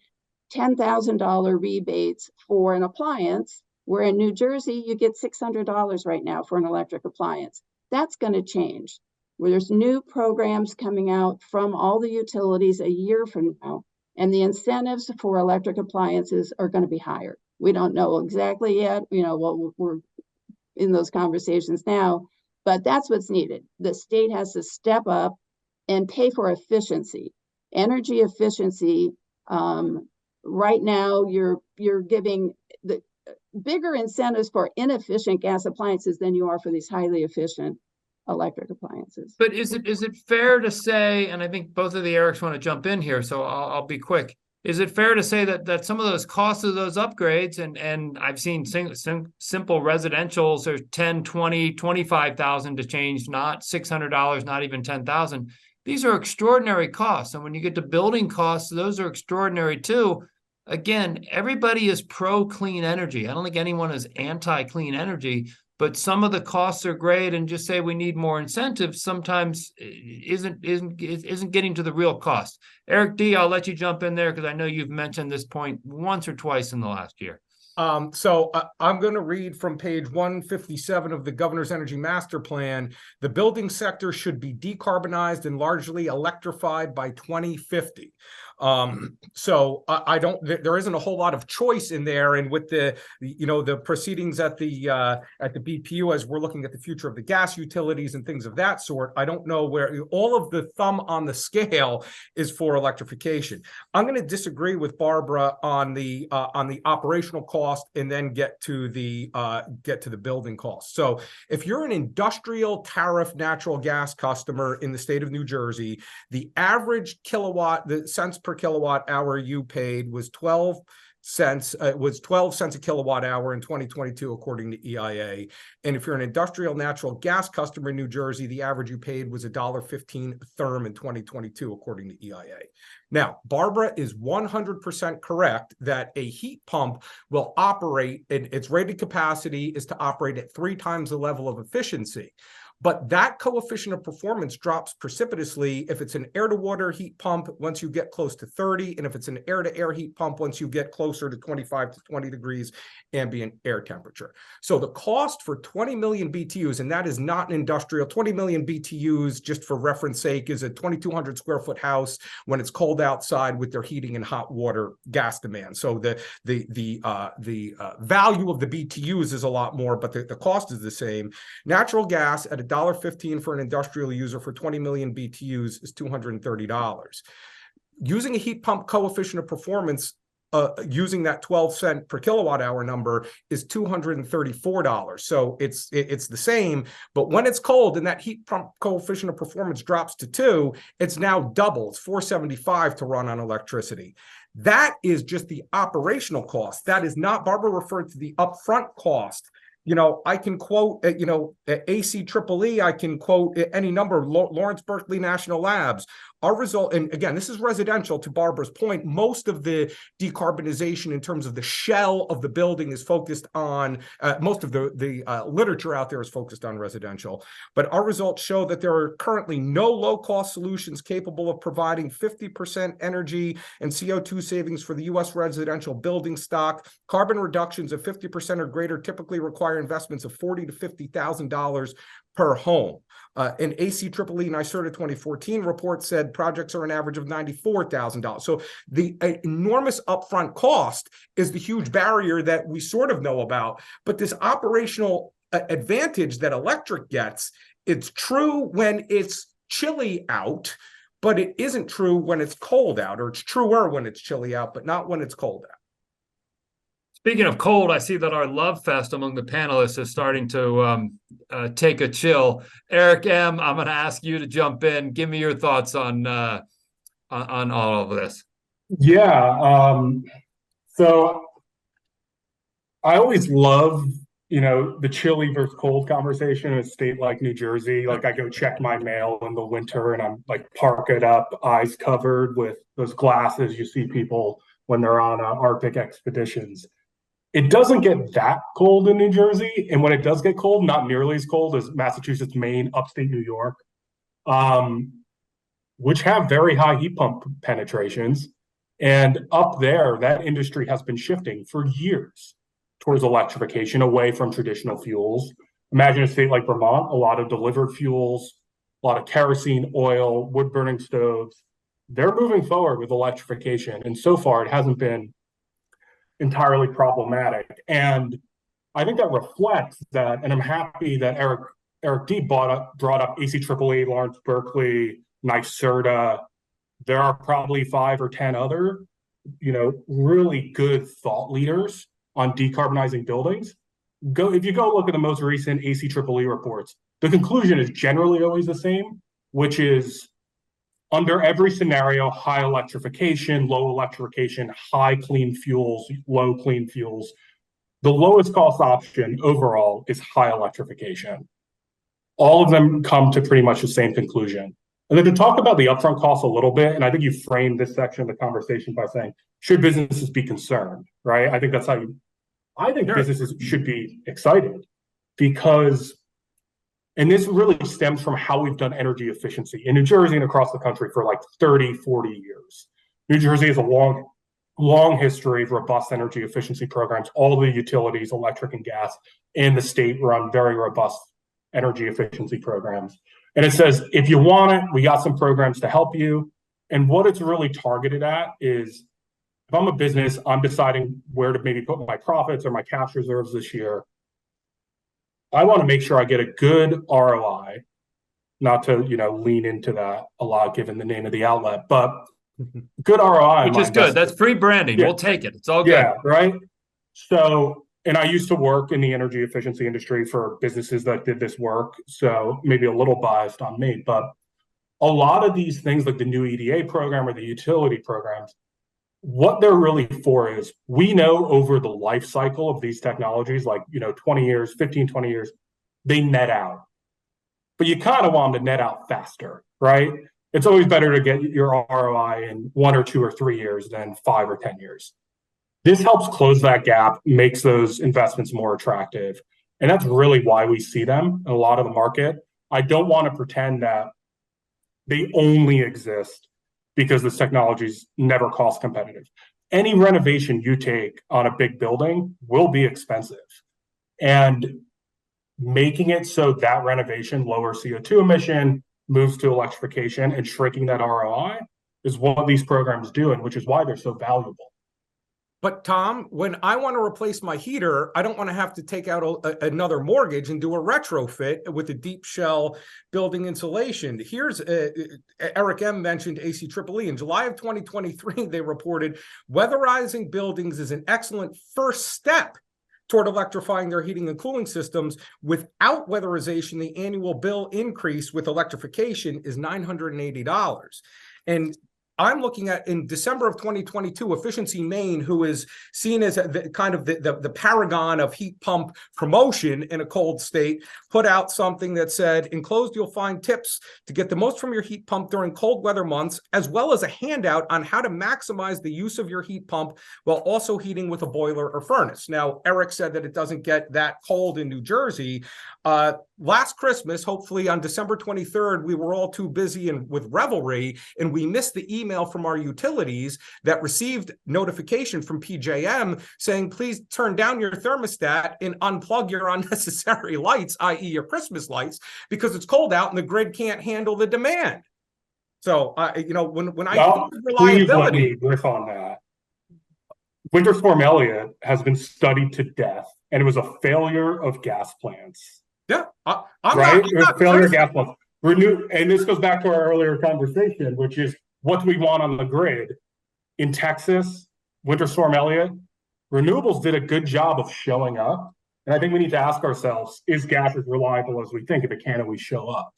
$10,000 rebates for an appliance, where in New Jersey, you get $600 right now for an electric appliance. That's going to change. Where there's new programs coming out from all the utilities a year from now, And the incentives for electric appliances are going to be higher. We don't know exactly yet, we're in those conversations now, but that's what's needed. The state has to step up and pay for efficiency, energy efficiency. Right now, you're giving the bigger incentives for inefficient gas appliances than you are for these highly efficient electric appliances. But is it fair to say, and I think both of the Erics want to jump in here, so I'll be quick. Is it fair to say that some of those costs of those upgrades, and I've seen simple residentials are 10, 20, 25,000 to change, not $600, not even 10,000. These are extraordinary costs. And when you get to building costs, those are extraordinary too. Again, everybody is pro clean energy. I don't think anyone is anti clean energy, but some of the costs are great, and just say we need more incentives sometimes isn't getting to the real cost. Eric D., I'll let you jump in there because I know you've mentioned this point once or twice in the last year. So I'm going to read from page 157 of the Governor's Energy Master Plan. The building sector should be decarbonized and largely electrified by 2050. So I don't, there isn't a whole lot of choice in there. And with the proceedings at the BPU, as we're looking at the future of the gas utilities and things of that sort, I don't know where all of the thumb on the scale is for electrification. I'm going to disagree with Barbara on the operational cost and then get to the building cost. So if you're an industrial tariff natural gas customer in the state of New Jersey, the average the cents per kilowatt hour you paid was 12 cents. It was 12 cents a kilowatt hour in 2022, according to EIA. And if you're an industrial natural gas customer in New Jersey, the average you paid was $1.15 a therm in 2022, according to EIA. Now, Barbara is 100% correct that a heat pump will operate, its rated capacity is to operate at 3 times the level of efficiency. But that coefficient of performance drops precipitously if it's an air-to-water heat pump once you get close to 30, and if it's an air-to-air heat pump once you get closer to 25 to 20 degrees ambient air temperature. So the cost for 20 million BTUs, and that is not an industrial, 20 million BTUs, just for reference sake, is a 2,200 square foot house when it's cold outside with their heating and hot water gas demand. So the value of the BTUs is a lot more, but the cost is the same. Natural gas at $1.15 for an industrial user for 20 million BTUs is $230. Using a heat pump coefficient of performance, using that 12 cent per kilowatt hour number, is $234. So it's the same, but when it's cold and that heat pump coefficient of performance drops to 2, it's now doubles, $475 to run on electricity. That is just the operational cost. That is not, Barbara referred to the upfront cost. I can quote, ACEEE, I can quote any number, Lawrence Berkeley National Labs. Our result, and again, this is residential, to Barbara's point, most of the decarbonization in terms of the shell of the building is focused on, most of the literature out there is focused on residential. But our results show that there are currently no low-cost solutions capable of providing 50% energy and CO2 savings for the U.S. residential building stock. Carbon reductions of 50% or greater typically require investments of $40,000 to $50,000 per home. An ACEEE NYSERDA 2014 report said projects are an average of $94,000. So the enormous upfront cost is the huge barrier that we sort of know about. But this operational advantage that electric gets, it's true when it's chilly out, but it isn't true when it's cold out, or it's truer when it's chilly out, but not when it's cold out. Speaking of cold, I see that our love fest among the panelists is starting to take a chill. Eric M., I'm going to ask you to jump in. Give me your thoughts on all of this. Yeah. So I always love, the chilly versus cold conversation in a state like New Jersey. Like, I go check my mail in the winter and I'm like parked up, eyes covered with those glasses you see people when they're on Arctic expeditions. It doesn't get that cold in New Jersey, and when it does get cold, not nearly as cold as Massachusetts, Maine, upstate New York, which have very high heat pump penetrations. And up there, that industry has been shifting for years towards electrification, away from traditional fuels. Imagine a state like Vermont, a lot of delivered fuels, a lot of kerosene, oil, wood-burning stoves. they're moving forward with electrification. And so far, it hasn't been entirely problematic. And I think that reflects that. And I'm happy that Eric D brought up ACEEE, Lawrence Berkeley, NYSERDA. There are probably 5 or 10 other, really good thought leaders on decarbonizing buildings. If you go look at the most recent ACEEE reports, the conclusion is generally always the same, which is under every scenario, high electrification, low electrification, high clean fuels, low clean fuels. The lowest cost option overall is high electrification. All of them come to pretty much the same conclusion. And then to talk about the upfront costs a little bit, and I think you framed this section of the conversation by saying, should businesses be concerned, right? I think that's how businesses should be excited because, and this really stems from how we've done energy efficiency in New Jersey and across the country for like 30, 40 years. New Jersey has a long history of robust energy efficiency programs. All the utilities, electric and gas, in the state run very robust energy efficiency programs. And it says, if you want it, we got some programs to help you. And what it's really targeted at is, if I'm a business, I'm deciding where to maybe put my profits or my cash reserves this year. I want to make sure I get a good ROI, not to, lean into that a lot given the name of the outlet, but good ROI. Which is good. That's free branding. Yeah. We'll take it. It's all good. Yeah, right. So, and I used to work in the energy efficiency industry for businesses that did this work. So maybe a little biased on me, but a lot of these things like the new EDA program or the utility programs, what they're really for is we know over the life cycle of these technologies, like, 20 years, 15, 20 years, they net out. But you kind of want them to net out faster, right? It's always better to get your ROI in 1 or 2 or 3 years than 5 or 10 years. This helps close that gap, makes those investments more attractive. And that's really why we see them in a lot of the market. I don't want to pretend that they only exist because this technology is never cost competitive. Any renovation you take on a big building will be expensive. And making it so that renovation lowers CO2 emission, moves to electrification, and shrinking that ROI is what these programs do, and which is why they're so valuable. But Tom, when I want to replace my heater, I don't want to have to take out another mortgage and do a retrofit with a deep shell building insulation. Here's Eric M. mentioned ACEEE. In July of 2023, they reported weatherizing buildings is an excellent first step toward electrifying their heating and cooling systems. Without weatherization, the annual bill increase with electrification is $980. And I'm looking at in December of 2022, Efficiency Maine, who is seen as the paragon of heat pump promotion in a cold state, put out something that said, enclosed, you'll find tips to get the most from your heat pump during cold weather months, as well as a handout on how to maximize the use of your heat pump while also heating with a boiler or furnace. Now, Eric said that it doesn't get that cold in New Jersey. Last Christmas, hopefully on December 23rd, we were all too busy with revelry, and we missed the email from our utilities that received notification from PJM saying, please turn down your thermostat and unplug your unnecessary lights, i.e. your Christmas lights, because it's cold out and the grid can't handle the demand. So, when I think of reliability, please let me riff on that. Winter Storm Elliott has been studied to death, and it was a failure of gas plants. Yeah, failure of gas plants. And this goes back to our earlier conversation, which is what do we want on the grid? In Texas, Winter Storm Elliott, renewables did a good job of showing up. And I think we need to ask ourselves, is gas as reliable as we think? If it can, we show up?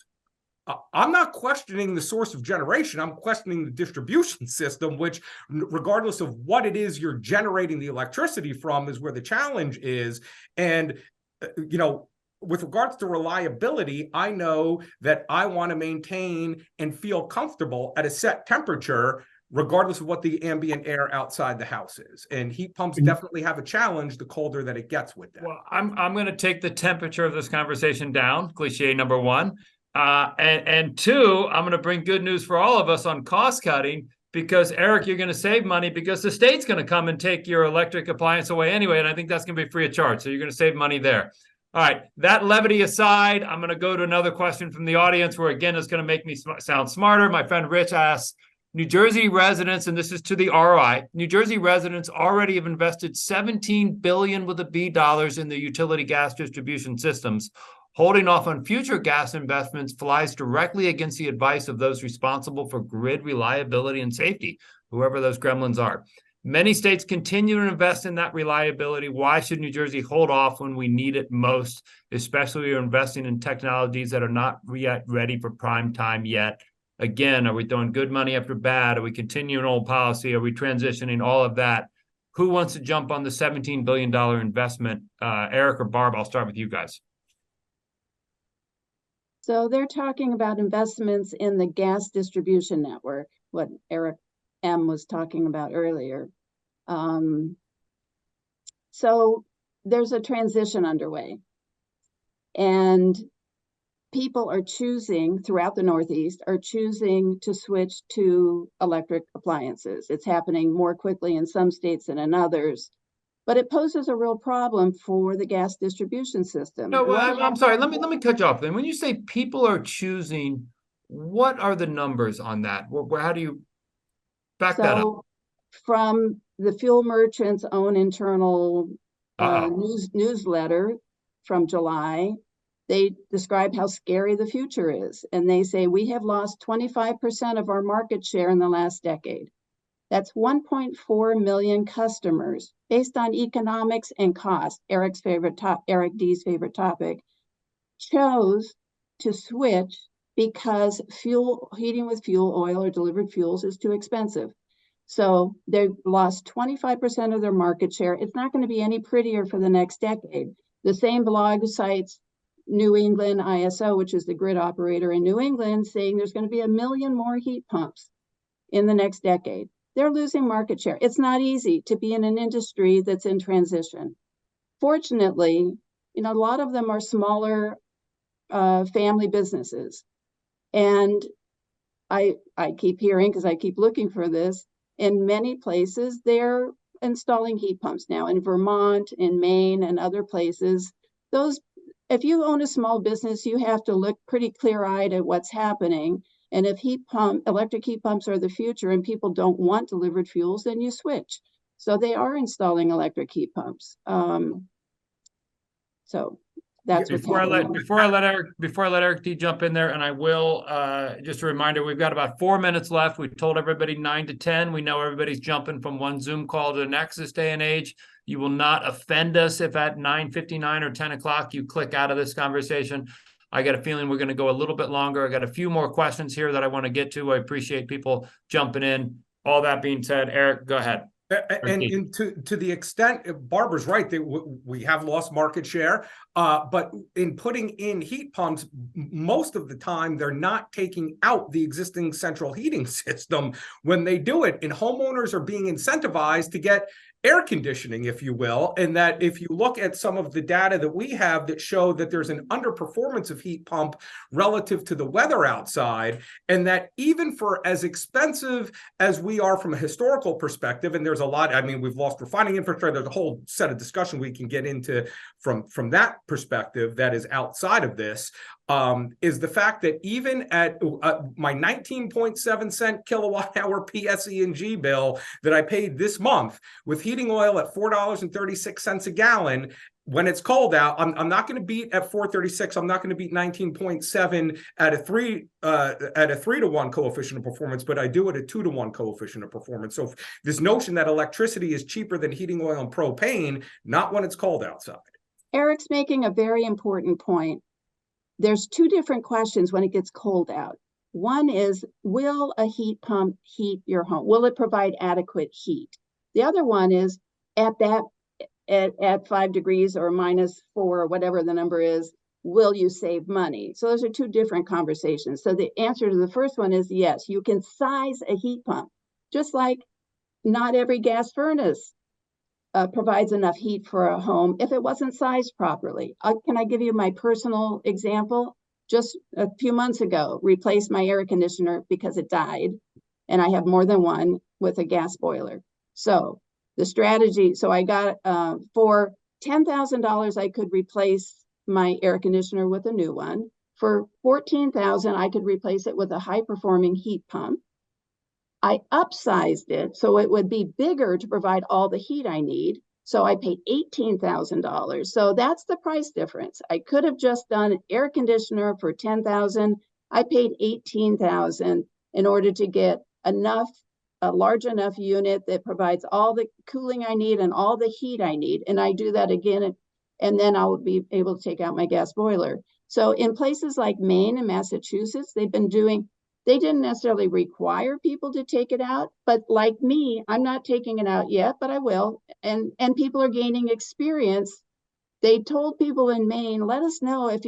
I'm not questioning the source of generation. I'm questioning the distribution system, which, regardless of what it is you're generating the electricity from, is where the challenge is. And, with regards to reliability, I know that I want to maintain and feel comfortable at a set temperature, regardless of what the ambient air outside the house is. And heat pumps definitely have a challenge the colder that it gets with that. Well, I'm going to take the temperature of this conversation down, cliche number one. And two, I'm going to bring good news for all of us on cost cutting, because Eric, you're going to save money because the state's going to come and take your electric appliance away anyway. And I think that's going to be free of charge. So you're going to save money there. All right, that levity aside, I'm going to go to another question from the audience where, again, it's going to make me sound smarter. My friend Rich asks, New Jersey residents, and this is to the ROI, New Jersey residents already have invested $17 billion with a B dollars in the utility gas distribution systems. Holding off on future gas investments flies directly against the advice of those responsible for grid reliability and safety, whoever those gremlins are. Many states continue to invest in that reliability. Why should New Jersey hold off when we need it most, especially when we're investing in technologies that are not yet ready for prime time yet? Again, are we throwing good money after bad? Are we continuing old policy? Are we transitioning? All of that. Who wants to jump on the $17 billion investment? Eric or Barb, I'll start with you guys. So they're talking about investments in the gas distribution network, what Eric M. was talking about earlier. So there's a transition underway. And people are choosing, throughout the Northeast, are choosing to switch to electric appliances. It's happening more quickly in some states than in others. But it poses a real problem for the gas distribution system. No, I'm sorry. Let me cut you off. Then, when you say people are choosing, what are the numbers on that? How do you back that up? From the fuel merchant's own internal newsletter from July, they describe how scary the future is, and they say we have lost 25% of our market share in the last decade. That's 1.4 million customers based on economics and cost. Eric D's favorite topic, chose to switch because heating with fuel oil or delivered fuels is too expensive. So they've lost 25% of their market share. It's not going to be any prettier for the next decade. The same blog cites New England ISO, which is the grid operator in New England, saying there's going to be 1 million more heat pumps in the next decade. They're losing market share. It's not easy to be in an industry that's in transition. Fortunately, a lot of them are smaller family businesses. And I keep hearing, because I keep looking for this, in many places, they're installing heat pumps now in Vermont, in Maine, and other places. If you own a small business, you have to look pretty clear-eyed at what's happening. And if electric heat pumps are the future and people don't want delivered fuels, then you switch. So they are installing electric heat pumps. So that's before I let Eric D jump in there, and I will just a reminder, we've got about 4 minutes left. We told everybody 9 to 10. We know everybody's jumping from one Zoom call to the next this day and age. You will not offend us if at 9:59 or 10 o'clock you click out of this conversation. I got a feeling we're going to go a little bit longer. I got a few more questions here that I want to get to. I appreciate people jumping in. All that being said, Eric, go ahead. And to the extent, Barbara's right, we have lost market share, but in putting in heat pumps, most of the time they're not taking out the existing central heating system when they do it, and homeowners are being incentivized to get air conditioning, if you will, and that if you look at some of the data that we have that show that there's an underperformance of heat pump relative to the weather outside, and that even for as expensive as we are from a historical perspective, and there's a lot, we've lost refining infrastructure, there's a whole set of discussion we can get into from that perspective that is outside of this, is the fact that even at my 19.7 cent kilowatt hour PSE&G bill that I paid this month with heating oil at $4.36 a gallon, when it's cold out, I'm not going to beat at 436. I'm not going to beat 19.7 at a 3-to-1 coefficient of performance, but I do at a 2-to-1 coefficient of performance. So this notion that electricity is cheaper than heating oil and propane, not when it's cold outside. Eric's making a very important point. There's two different questions when it gets cold out. One is, will a heat pump heat your home? Will it provide adequate heat? The other one is, at 5 degrees or -4 or whatever the number is, will you save money? So those are two different conversations. So the answer to the first one is yes, you can size a heat pump, just like not every gas furnace provides enough heat for a home if it wasn't sized properly. Can I give you my personal example? Just a few months ago, replaced my air conditioner because it died, and I have more than one with a gas boiler. So the strategy, so I got for $10,000, I could replace my air conditioner with a new one. For $14,000, I could replace it with a high-performing heat pump. I upsized it so it would be bigger to provide all the heat I need. So I paid $18,000. So that's the price difference. I could have just done an air conditioner for $10,000. I paid $18,000 in order to get a large enough unit that provides all the cooling I need and all the heat I need. And I do that again, and then I'll be able to take out my gas boiler. So in places like Maine and Massachusetts, they didn't necessarily require people to take it out, but like me, I'm not taking it out yet, but I will. And people are gaining experience. They told people in Maine, let us know if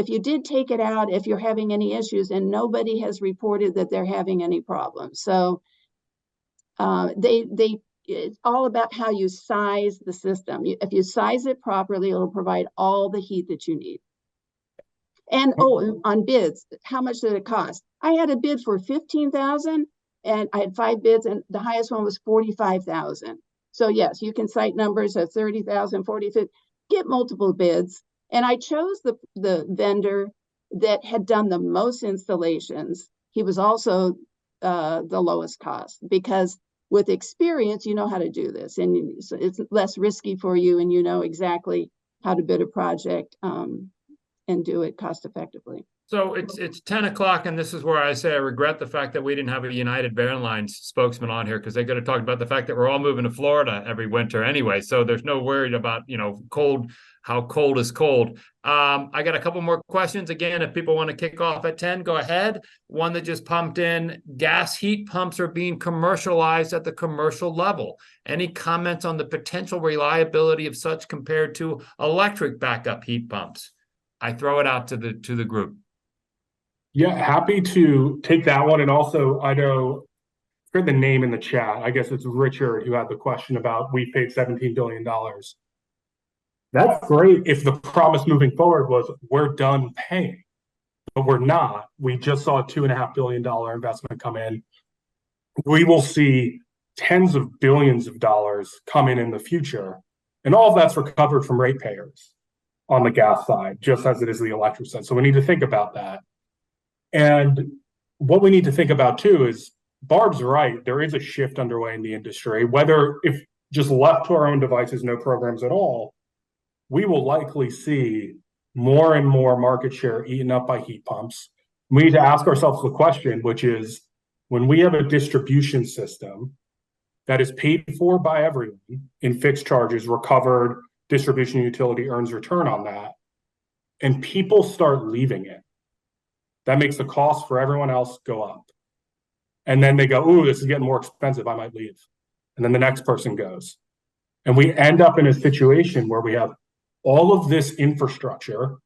you did take it out, if you're having any issues, and nobody has reported that they're having any problems. So it's all about how you size the system. If you size it properly, it'll provide all the heat that you need. And on bids, how much did it cost? I had a bid for $15,000, and I had 5 bids, and the highest one was $45,000. So yes, you can cite numbers of 30,000, 40,000, get multiple bids. And I chose the vendor that had done the most installations. He was also the lowest cost, because with experience, you know how to do this, and it's less risky for you, and you know exactly how to bid a project and do it cost effectively. So it's 10 o'clock, and this is where I say I regret the fact that we didn't have a United Airlines spokesman on here, because they could have talked about the fact that we're all moving to Florida every winter anyway. So there's no worry about, cold, how cold is cold. I got a couple more questions. Again, if people want to kick off at 10, go ahead. One that just pumped in: gas heat pumps are being commercialized at the commercial level. Any comments on the potential reliability of such compared to electric backup heat pumps? I throw it out to the group. Yeah, happy to take that one. And also, I know, I heard the name in the chat. I guess it's Richard who had the question about we paid $17 billion. That's great if the promise moving forward was we're done paying, but we're not. We just saw a $2.5 billion investment come in. We will see tens of billions of dollars come in the future. And all of that's recovered from ratepayers on the gas side, just as it is the electric side. So we need to think about that. And what we need to think about too is Barb's right. There is a shift underway in the industry. Whether if just left to our own devices, no programs at all, we will likely see more and more market share eaten up by heat pumps. We need to ask ourselves the question, which is, when we have a distribution system that is paid for by everyone in fixed charges, recovered, distribution utility earns return on that, and people start leaving it, that makes the cost for everyone else go up. And then they go, ooh, this is getting more expensive, I might leave. And then the next person goes. And we end up in a situation where we have all of this infrastructure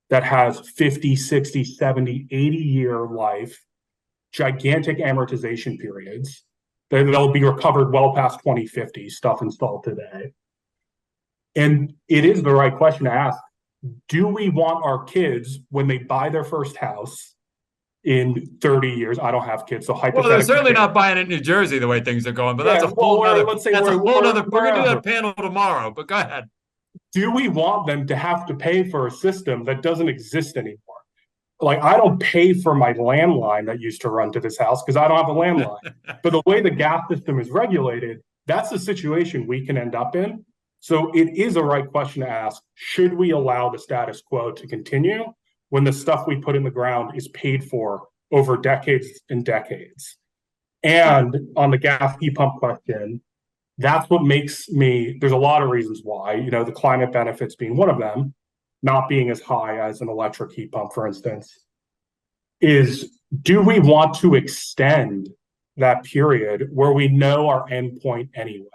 that has 50, 60, 70, 80-year life, gigantic amortization periods. They'll be recovered well past 2050, stuff installed today. And it is the right question to ask. Do we want our kids, when they buy their first house in 30 years, I don't have kids, so hypothetically. Well, they're certainly not buying it in New Jersey the way things are going, but that's a whole other, we're going to do that panel tomorrow, but go ahead. Do we want them to have to pay for a system that doesn't exist anymore? Like, I don't pay for my landline that used to run to this house because I don't have a landline. But the way the gas system is regulated, that's the situation we can end up in. So it is a right question to ask, should we allow the status quo to continue when the stuff we put in the ground is paid for over decades and decades? And on the gas heat pump question, that's what makes me, there's a lot of reasons why, the climate benefits being one of them, not being as high as an electric heat pump, for instance, is, do we want to extend that period where we know our endpoint anyway?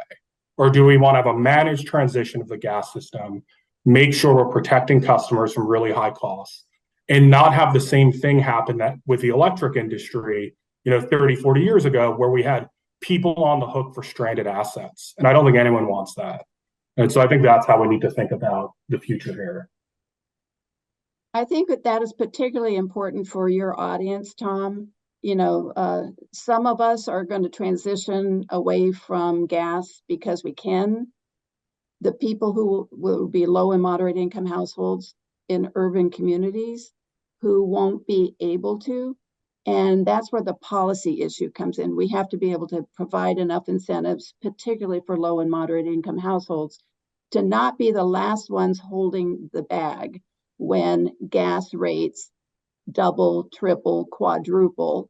Or do we want to have a managed transition of the gas system, make sure we're protecting customers from really high costs, and not have the same thing happen that with the electric industry, 30, 40 years ago, where we had people on the hook for stranded assets? And I don't think anyone wants that. And so I think that's how we need to think about the future here. I think that is particularly important for your audience, Tom. Some of us are going to transition away from gas because we can. The people who will be low and moderate income households in urban communities who won't be able to, And that's where the policy issue comes in. We have to be able to provide enough incentives, particularly for low and moderate income households, to not be the last ones holding the bag when gas rates double, triple, quadruple.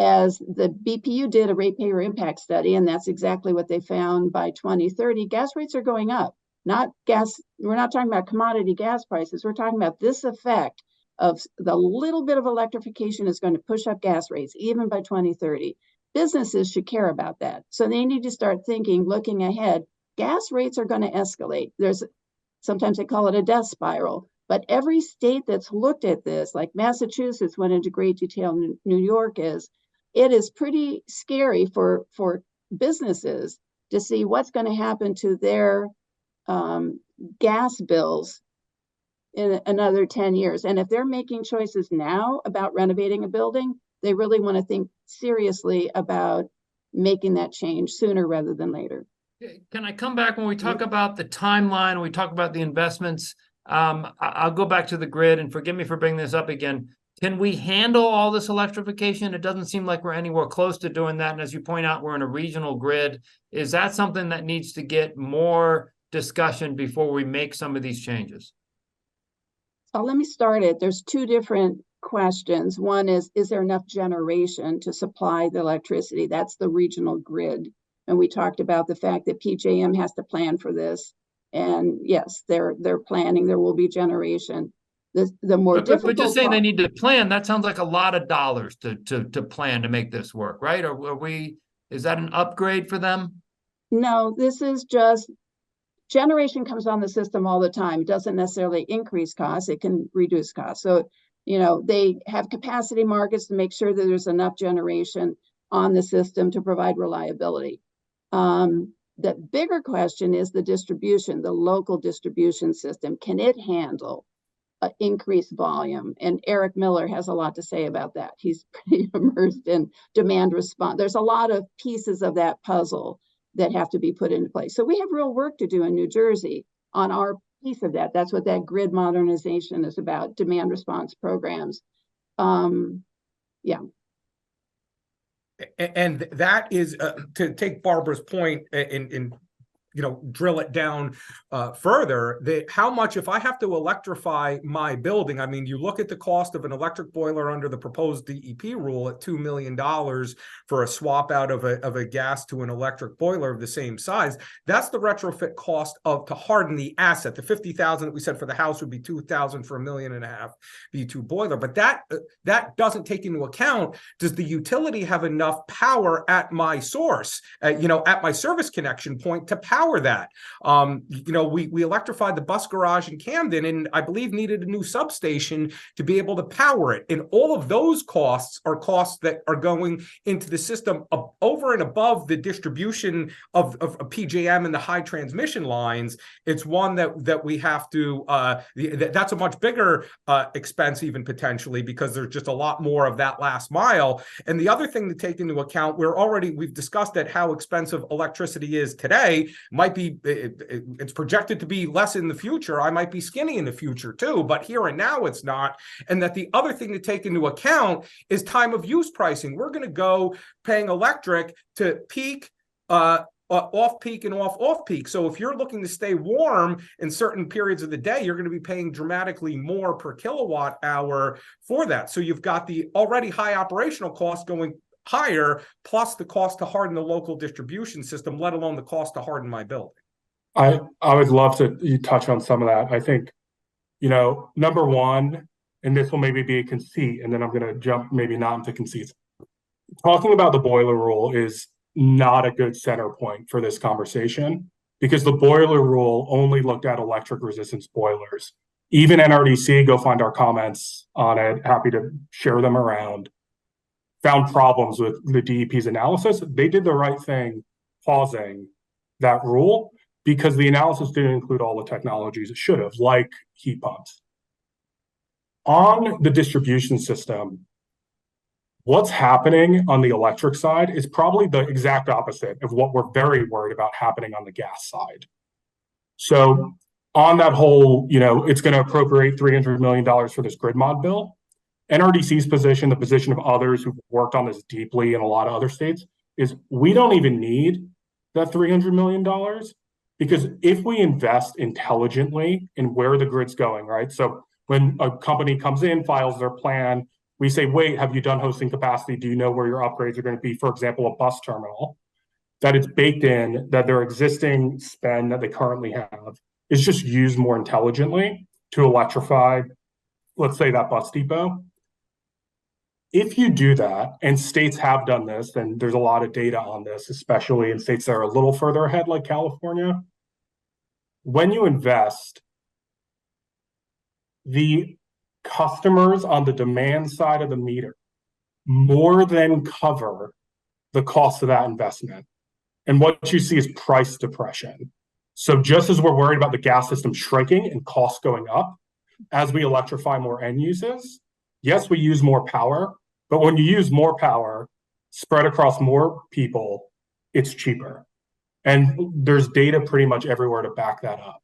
As the BPU did a ratepayer impact study, and that's exactly what they found by 2030, gas rates are going up. We're not talking about commodity gas prices. We're talking about this effect of the little bit of electrification is going to push up gas rates, even by 2030. Businesses should care about that. So they need to start thinking, looking ahead, gas rates are going to escalate. Sometimes they call it a death spiral, but every state that's looked at this, like Massachusetts went into great detail, New York it is pretty scary for businesses to see what's going to happen to their gas bills in another 10 years. And if they're making choices now about renovating a building, they really want to think seriously about making that change sooner rather than later. Can I come back when we talk about the timeline, we talk about the investments? I'll go back to the grid, and forgive me for bringing this up again. Can we handle all this electrification? It doesn't seem like we're anywhere close to doing that. And as you point out, we're in a regional grid. Is that something that needs to get more discussion before we make some of these changes? So let me start it. There's two different questions. One is there enough generation to supply the electricity? That's the regional grid. And we talked about the fact that PJM has to plan for this. And yes, they're planning. There will be generation. The more difficult, but just saying they need to plan, that sounds like a lot of dollars to plan to make this work, right? Is that an upgrade for them? No, this is just generation comes on the system all the time. It doesn't necessarily increase costs, it can reduce costs. So, they have capacity markets to make sure that there's enough generation on the system to provide reliability. The bigger question is the distribution, the local distribution system. Can it handle increased volume? And Eric Miller has a lot to say about that. He's pretty immersed in demand response. There's a lot of pieces of that puzzle that have to be put into place. So we have real work to do in New Jersey on our piece of that. That's what that grid modernization is about, demand response programs. Yeah. And that is to take Barbara's point in drill it down further, how much, if I have to electrify my building, I mean, you look at the cost of an electric boiler under the proposed DEP rule at $2 million for a swap out of a gas to an electric boiler of the same size. That's the retrofit cost to harden the asset. The $50,000 that we said for the house would be $2,000 for $1.5 million V2 boiler. But that doesn't take into account, does the utility have enough power at my source, at my service connection point to power that? We electrified the bus garage in Camden, and I believe needed a new substation to be able to power it. And all of those costs are costs that are going into the system over and above the distribution of PJM and the high transmission lines. It's one that we have to, that's a much bigger expense even potentially, because there's just a lot more of that last mile. And the other thing to take into account, we've discussed that how expensive electricity is today. Might be, it's projected to be less in the future. I might be skinny in the future too, but here and now it's not. And that the other thing to take into account is time of use pricing. We're going to go paying electric to peak, off-peak and off-peak. So if you're looking to stay warm in certain periods of the day, you're going to be paying dramatically more per kilowatt hour for that. So you've got the already high operational costs going higher, plus the cost to harden the local distribution system, let alone the cost to harden my building. I would love to touch on some of that. I think, number one, and this will maybe be a conceit, and then I'm going to jump maybe not into conceits. Talking about the boiler rule is not a good center point for this conversation, because the boiler rule only looked at electric resistance boilers. Even NRDC, go find our comments on it, happy to share them around, found problems with the DEP's analysis. They did the right thing pausing that rule, because the analysis didn't include all the technologies it should have, like heat pumps. On the distribution system, what's happening on the electric side is probably the exact opposite of what we're very worried about happening on the gas side. So on that whole, it's going to appropriate $300 million for this grid mod bill. NRDC's position, the position of others who've worked on this deeply in a lot of other states, is we don't even need that $300 million, because if we invest intelligently in where the grid's going, right? So when a company comes in, files their plan, we say, wait, have you done hosting capacity? Do you know where your upgrades are going to be? For example, a bus terminal, that it's baked in, that their existing spend that they currently have is just used more intelligently to electrify, let's say, that bus depot. If you do that, and states have done this, and there's a lot of data on this, especially in states that are a little further ahead, like California, when you invest, the customers on the demand side of the meter more than cover the cost of that investment. And what you see is price depression. So just as we're worried about the gas system shrinking and costs going up, as we electrify more end uses, yes, we use more power, but when you use more power spread across more people, it's cheaper. And there's data pretty much everywhere to back that up.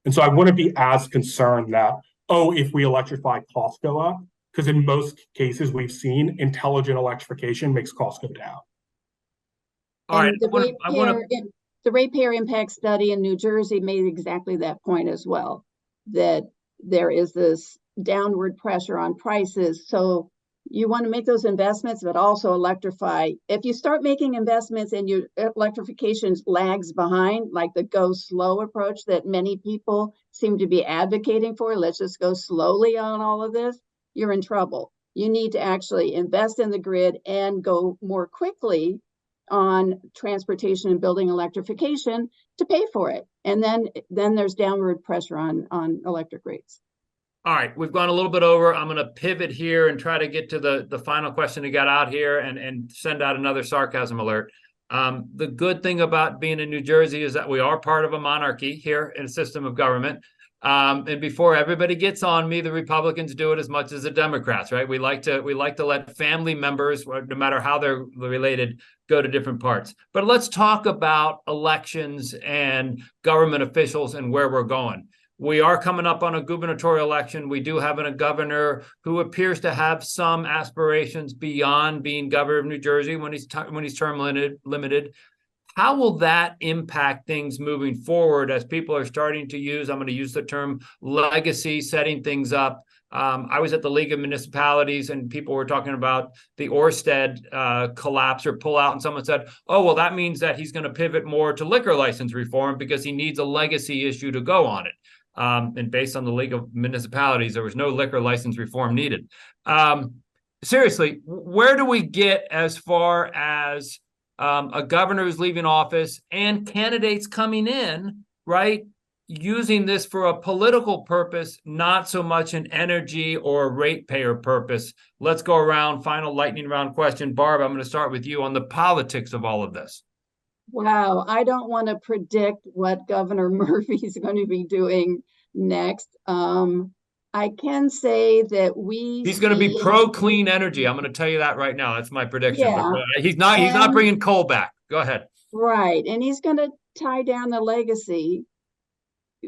And so I wouldn't be as concerned that, oh, if we electrify, costs go up, because in most cases we've seen intelligent electrification makes costs go down. All right, the ratepayer impact study in New Jersey made exactly that point as well, that there is this downward pressure on prices. So you want to make those investments, but also electrify. If you start making investments and your electrification lags behind, like the go slow approach that many people seem to be advocating for, let's just go slowly on all of this, you're in trouble. You need to actually invest in the grid and go more quickly on transportation and building electrification to pay for it. And then there's downward pressure on electric rates. All right, we've gone a little bit over. I'm going to pivot here and try to get to the final question that got out here and send out another sarcasm alert. The good thing about being in New Jersey is that we are part of a monarchy here in a system of government. And before everybody gets on me, the Republicans do it as much as the Democrats, right? We like to let family members, no matter how they're related, go to different parts. But let's talk about elections and government officials and where we're going. We are coming up on a gubernatorial election. We do have a governor who appears to have some aspirations beyond being governor of New Jersey when he's term limited. How will that impact things moving forward as people are starting to use, I'm going to use the term legacy, setting things up? I was at the League of Municipalities and people were talking about the Orsted collapse or pullout, and someone said, oh, well, that means that he's going to pivot more to liquor license reform because he needs a legacy issue to go on it. And based on the League of Municipalities, there was no liquor license reform needed. Seriously, where do we get as far as a governor who's leaving office and candidates coming in, right, using this for a political purpose, not so much an energy or a ratepayer purpose? Let's go around, final lightning round question. Barb, I'm going to start with you on the politics of all of this. Wow, I don't want to predict what Governor Murphy is going to be doing next. I can say that he's going to be pro clean energy. I'm going to tell you that right now. That's my prediction. Yeah. But he's not bringing coal back. Go ahead. Right, and he's going to tie down the legacy.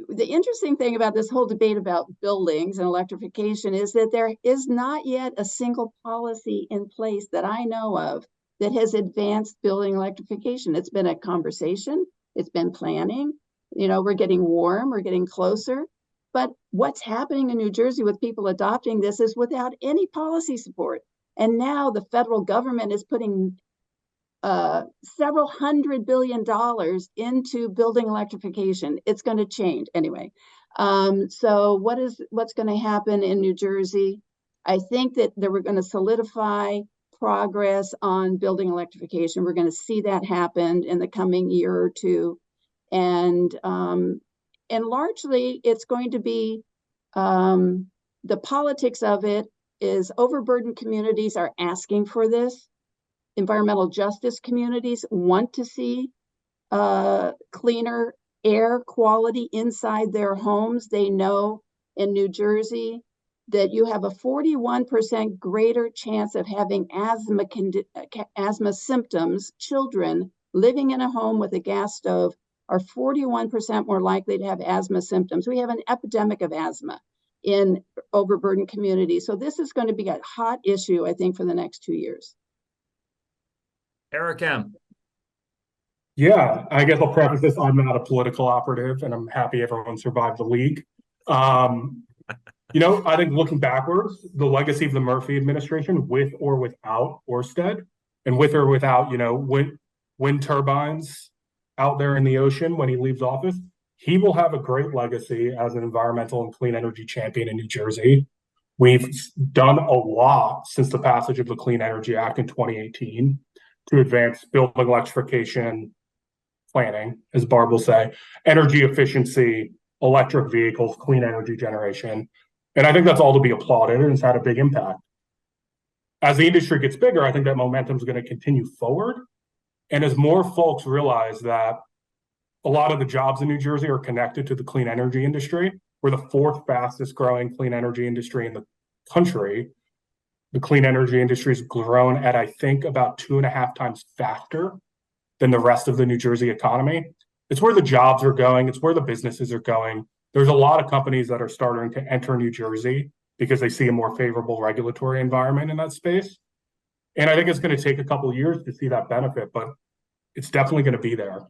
The interesting thing about this whole debate about buildings and electrification is that there is not yet a single policy in place that I know of that has advanced building electrification. It's been a conversation, it's been planning, we're getting warm, we're getting closer. But what's happening in New Jersey with people adopting this is without any policy support. And now the federal government is putting several $100 billion into building electrification. It's going to change anyway. So what's going to happen in New Jersey? I think that we're going to solidify progress on building electrification. We're going to see that happen in the coming year or two. And largely it's going to be the politics of it is overburdened communities are asking for this. Environmental justice communities want to see cleaner air quality inside their homes. They know in New Jersey that you have a 41% greater chance of having asthma symptoms. Children living in a home with a gas stove are 41% more likely to have asthma symptoms. We have an epidemic of asthma. in overburdened communities. So this is going to be a hot issue, I think, for the next 2 years. Eric M. Yeah, I guess I'll preface this. I'm not a political operative, and I'm happy everyone survived the league. I think looking backwards, the legacy of the Murphy administration, with or without Ørsted, and with or without, wind turbines out there in the ocean when he leaves office, he will have a great legacy as an environmental and clean energy champion in New Jersey. We've done a lot since the passage of the Clean Energy Act in 2018 to advance building electrification, planning, as Barb will say, energy efficiency, electric vehicles, clean energy generation. And I think that's all to be applauded, and it's had a big impact. As the industry gets bigger, I think that momentum is going to continue forward. And as more folks realize that a lot of the jobs in New Jersey are connected to the clean energy industry, we're the fourth fastest growing clean energy industry in the country. The clean energy industry has grown at, I think, about 2.5 times faster than the rest of the New Jersey economy. It's where the jobs are going. It's where the businesses are going. There's a lot of companies that are starting to enter New Jersey because they see a more favorable regulatory environment in that space. And I think it's going to take a couple of years to see that benefit, but it's definitely going to be there.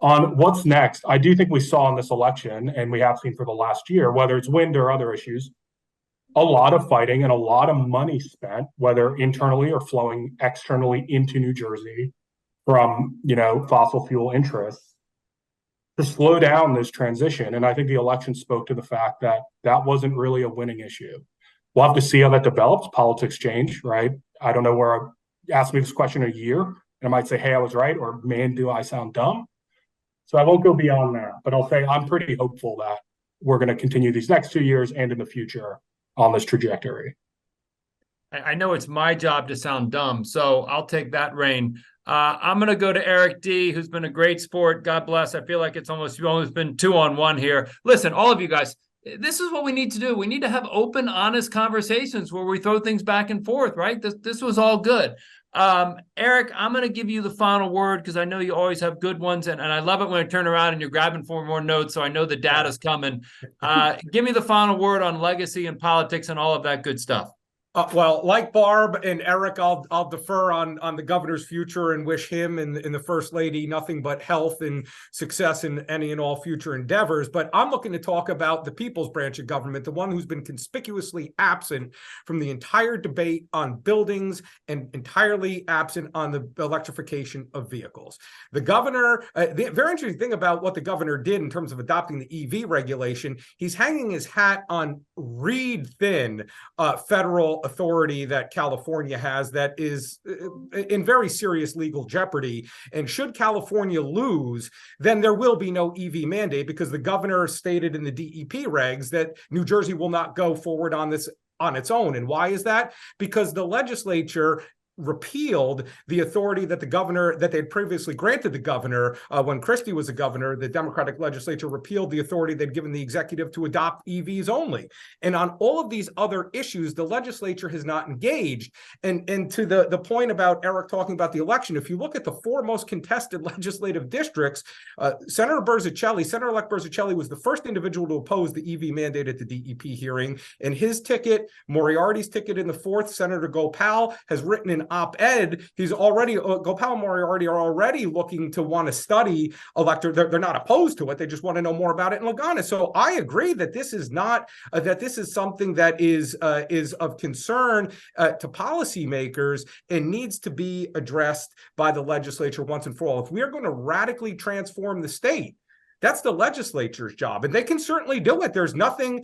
On what's next, I do think we saw in this election, and we have seen for the last year, whether it's wind or other issues, a lot of fighting and a lot of money spent, whether internally or flowing externally into New Jersey from, fossil fuel interests, to slow down this transition. And I think the election spoke to the fact that that wasn't really a winning issue. We'll have to see how that develops. Politics change, right? I don't know where ask me this question a year, and I might say, hey, I was right, or man, do I sound dumb? So I won't go beyond that, but I'll say I'm pretty hopeful that we're going to continue these next 2 years and in the future on this trajectory. I know it's my job to sound dumb, so I'll take that reign. I'm going to go to Eric D., who's been a great sport. God bless. I feel like you've almost been 2-on-1 here. Listen, all of you guys, this is what we need to do. We need to have open, honest conversations where we throw things back and forth, right? This was all good. Eric, I'm going to give you the final word because I know you always have good ones, and I love it when I turn around and you're grabbing for more notes, so I know the data's coming. Give me the final word on legacy and politics and all of that good stuff. Well, like Barb and Eric, I'll defer on the governor's future and wish him and the first lady nothing but health and success in any and all future endeavors. But I'm looking to talk about the people's branch of government, the one who's been conspicuously absent from the entire debate on buildings and entirely absent on the electrification of vehicles. The governor, the very interesting thing about what the governor did in terms of adopting the EV regulation, he's hanging his hat on reed thin federal authority that California has that is in very serious legal jeopardy. And should California lose, then there will be no EV mandate because the governor stated in the DEP regs that New Jersey will not go forward on this on its own. And why is that? Because the legislature repealed the authority that they had previously granted the governor when Christie was a governor. The Democratic legislature repealed the authority they'd given the executive to adopt EVs only. And on all of these other issues, the legislature has not engaged. And to the point about Eric talking about the election, if you look at the 4 most contested legislative districts, Senator-elect Berzicelli was the first individual to oppose the EV mandate at the DEP hearing. And his ticket, Moriarty's ticket in the 4th, Senator Gopal has written an op-ed. Gopal and Moriarty are already looking to want to study they're not opposed to it. They just want to know more about it in Lagana. So I agree that this is not this is something that is of concern to policymakers and needs to be addressed by the legislature once and for all. If we are going to radically transform the state, that's the legislature's job, and they can certainly do it. There's nothing,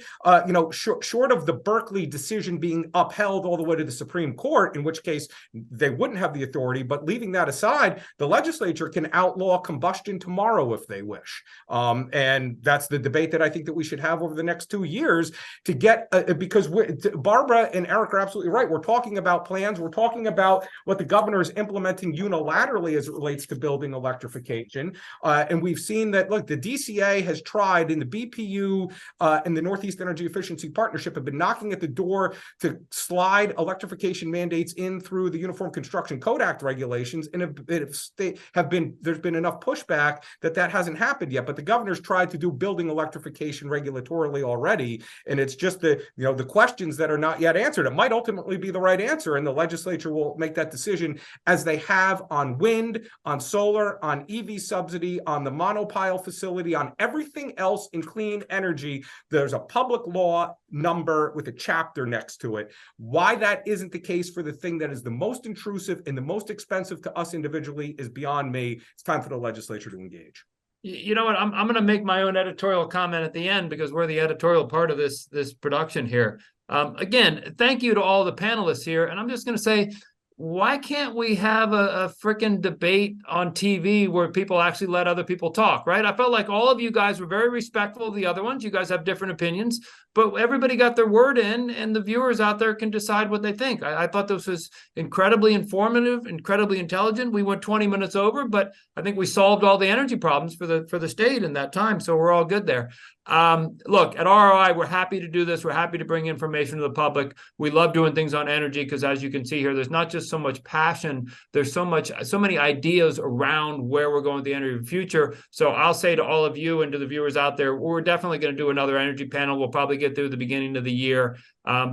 short of the Berkeley decision being upheld all the way to the Supreme Court, in which case they wouldn't have the authority. But leaving that aside, the legislature can outlaw combustion tomorrow if they wish. And that's the debate that I think that we should have over the next 2 years to get, because Barbara and Eric are absolutely right. We're talking about plans. We're talking about what the governor is implementing unilaterally as it relates to building electrification. And we've seen that, look, the DCA has tried, and the BPU and the Northeast Energy Efficiency Partnership have been knocking at the door to slide electrification mandates in through the Uniform Construction Code Act regulations, and there's been enough pushback that hasn't happened yet. But the governor's tried to do building electrification regulatorily already, and it's just the questions that are not yet answered. It might ultimately be the right answer, and the legislature will make that decision, as they have on wind, on solar, on EV subsidy, on the monopile facility, on everything else in clean energy. There's a public law number with a chapter next to it. Why that isn't the case for the thing that is the most intrusive and the most expensive to us individually is beyond me. It's time for the legislature to engage. You know what? I'm going to make my own editorial comment at the end, because we're the editorial part of this production here. Again, thank you to all the panelists here. And I'm just going to say, why can't we have a freaking debate on TV where people actually let other people talk, right? I felt like all of you guys were very respectful of the other ones. You guys have different opinions, but everybody got their word in, and the viewers out there can decide what they think. I thought this was incredibly informative, incredibly intelligent. We went 20 minutes over, but I think we solved all the energy problems for the state in that time, so we're all good there. Look, at ROI, we're happy to do this. We're happy to bring information to the public. We love doing things on energy because, as you can see here, there's not just so much passion. There's so many ideas around where we're going with the energy future. So I'll say to all of you and to the viewers out there, we're definitely going to do another energy panel. We'll probably get through the beginning of the year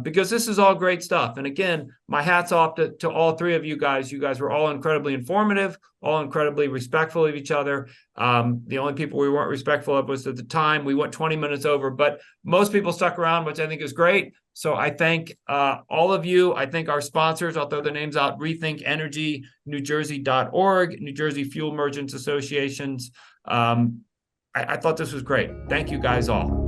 because this is all great stuff. And again, my hat's off to all three of you guys. You guys were all incredibly informative, all incredibly respectful of each other. The only people we weren't respectful of was at the time. We went 20 minutes over, but most people stuck around, which I think is great. So I thank all of you. I thank our sponsors. I'll throw their names out: Rethink Energy, NewJersey.org, New Jersey Fuel Merchants Associations. I thought this was great. Thank you guys all.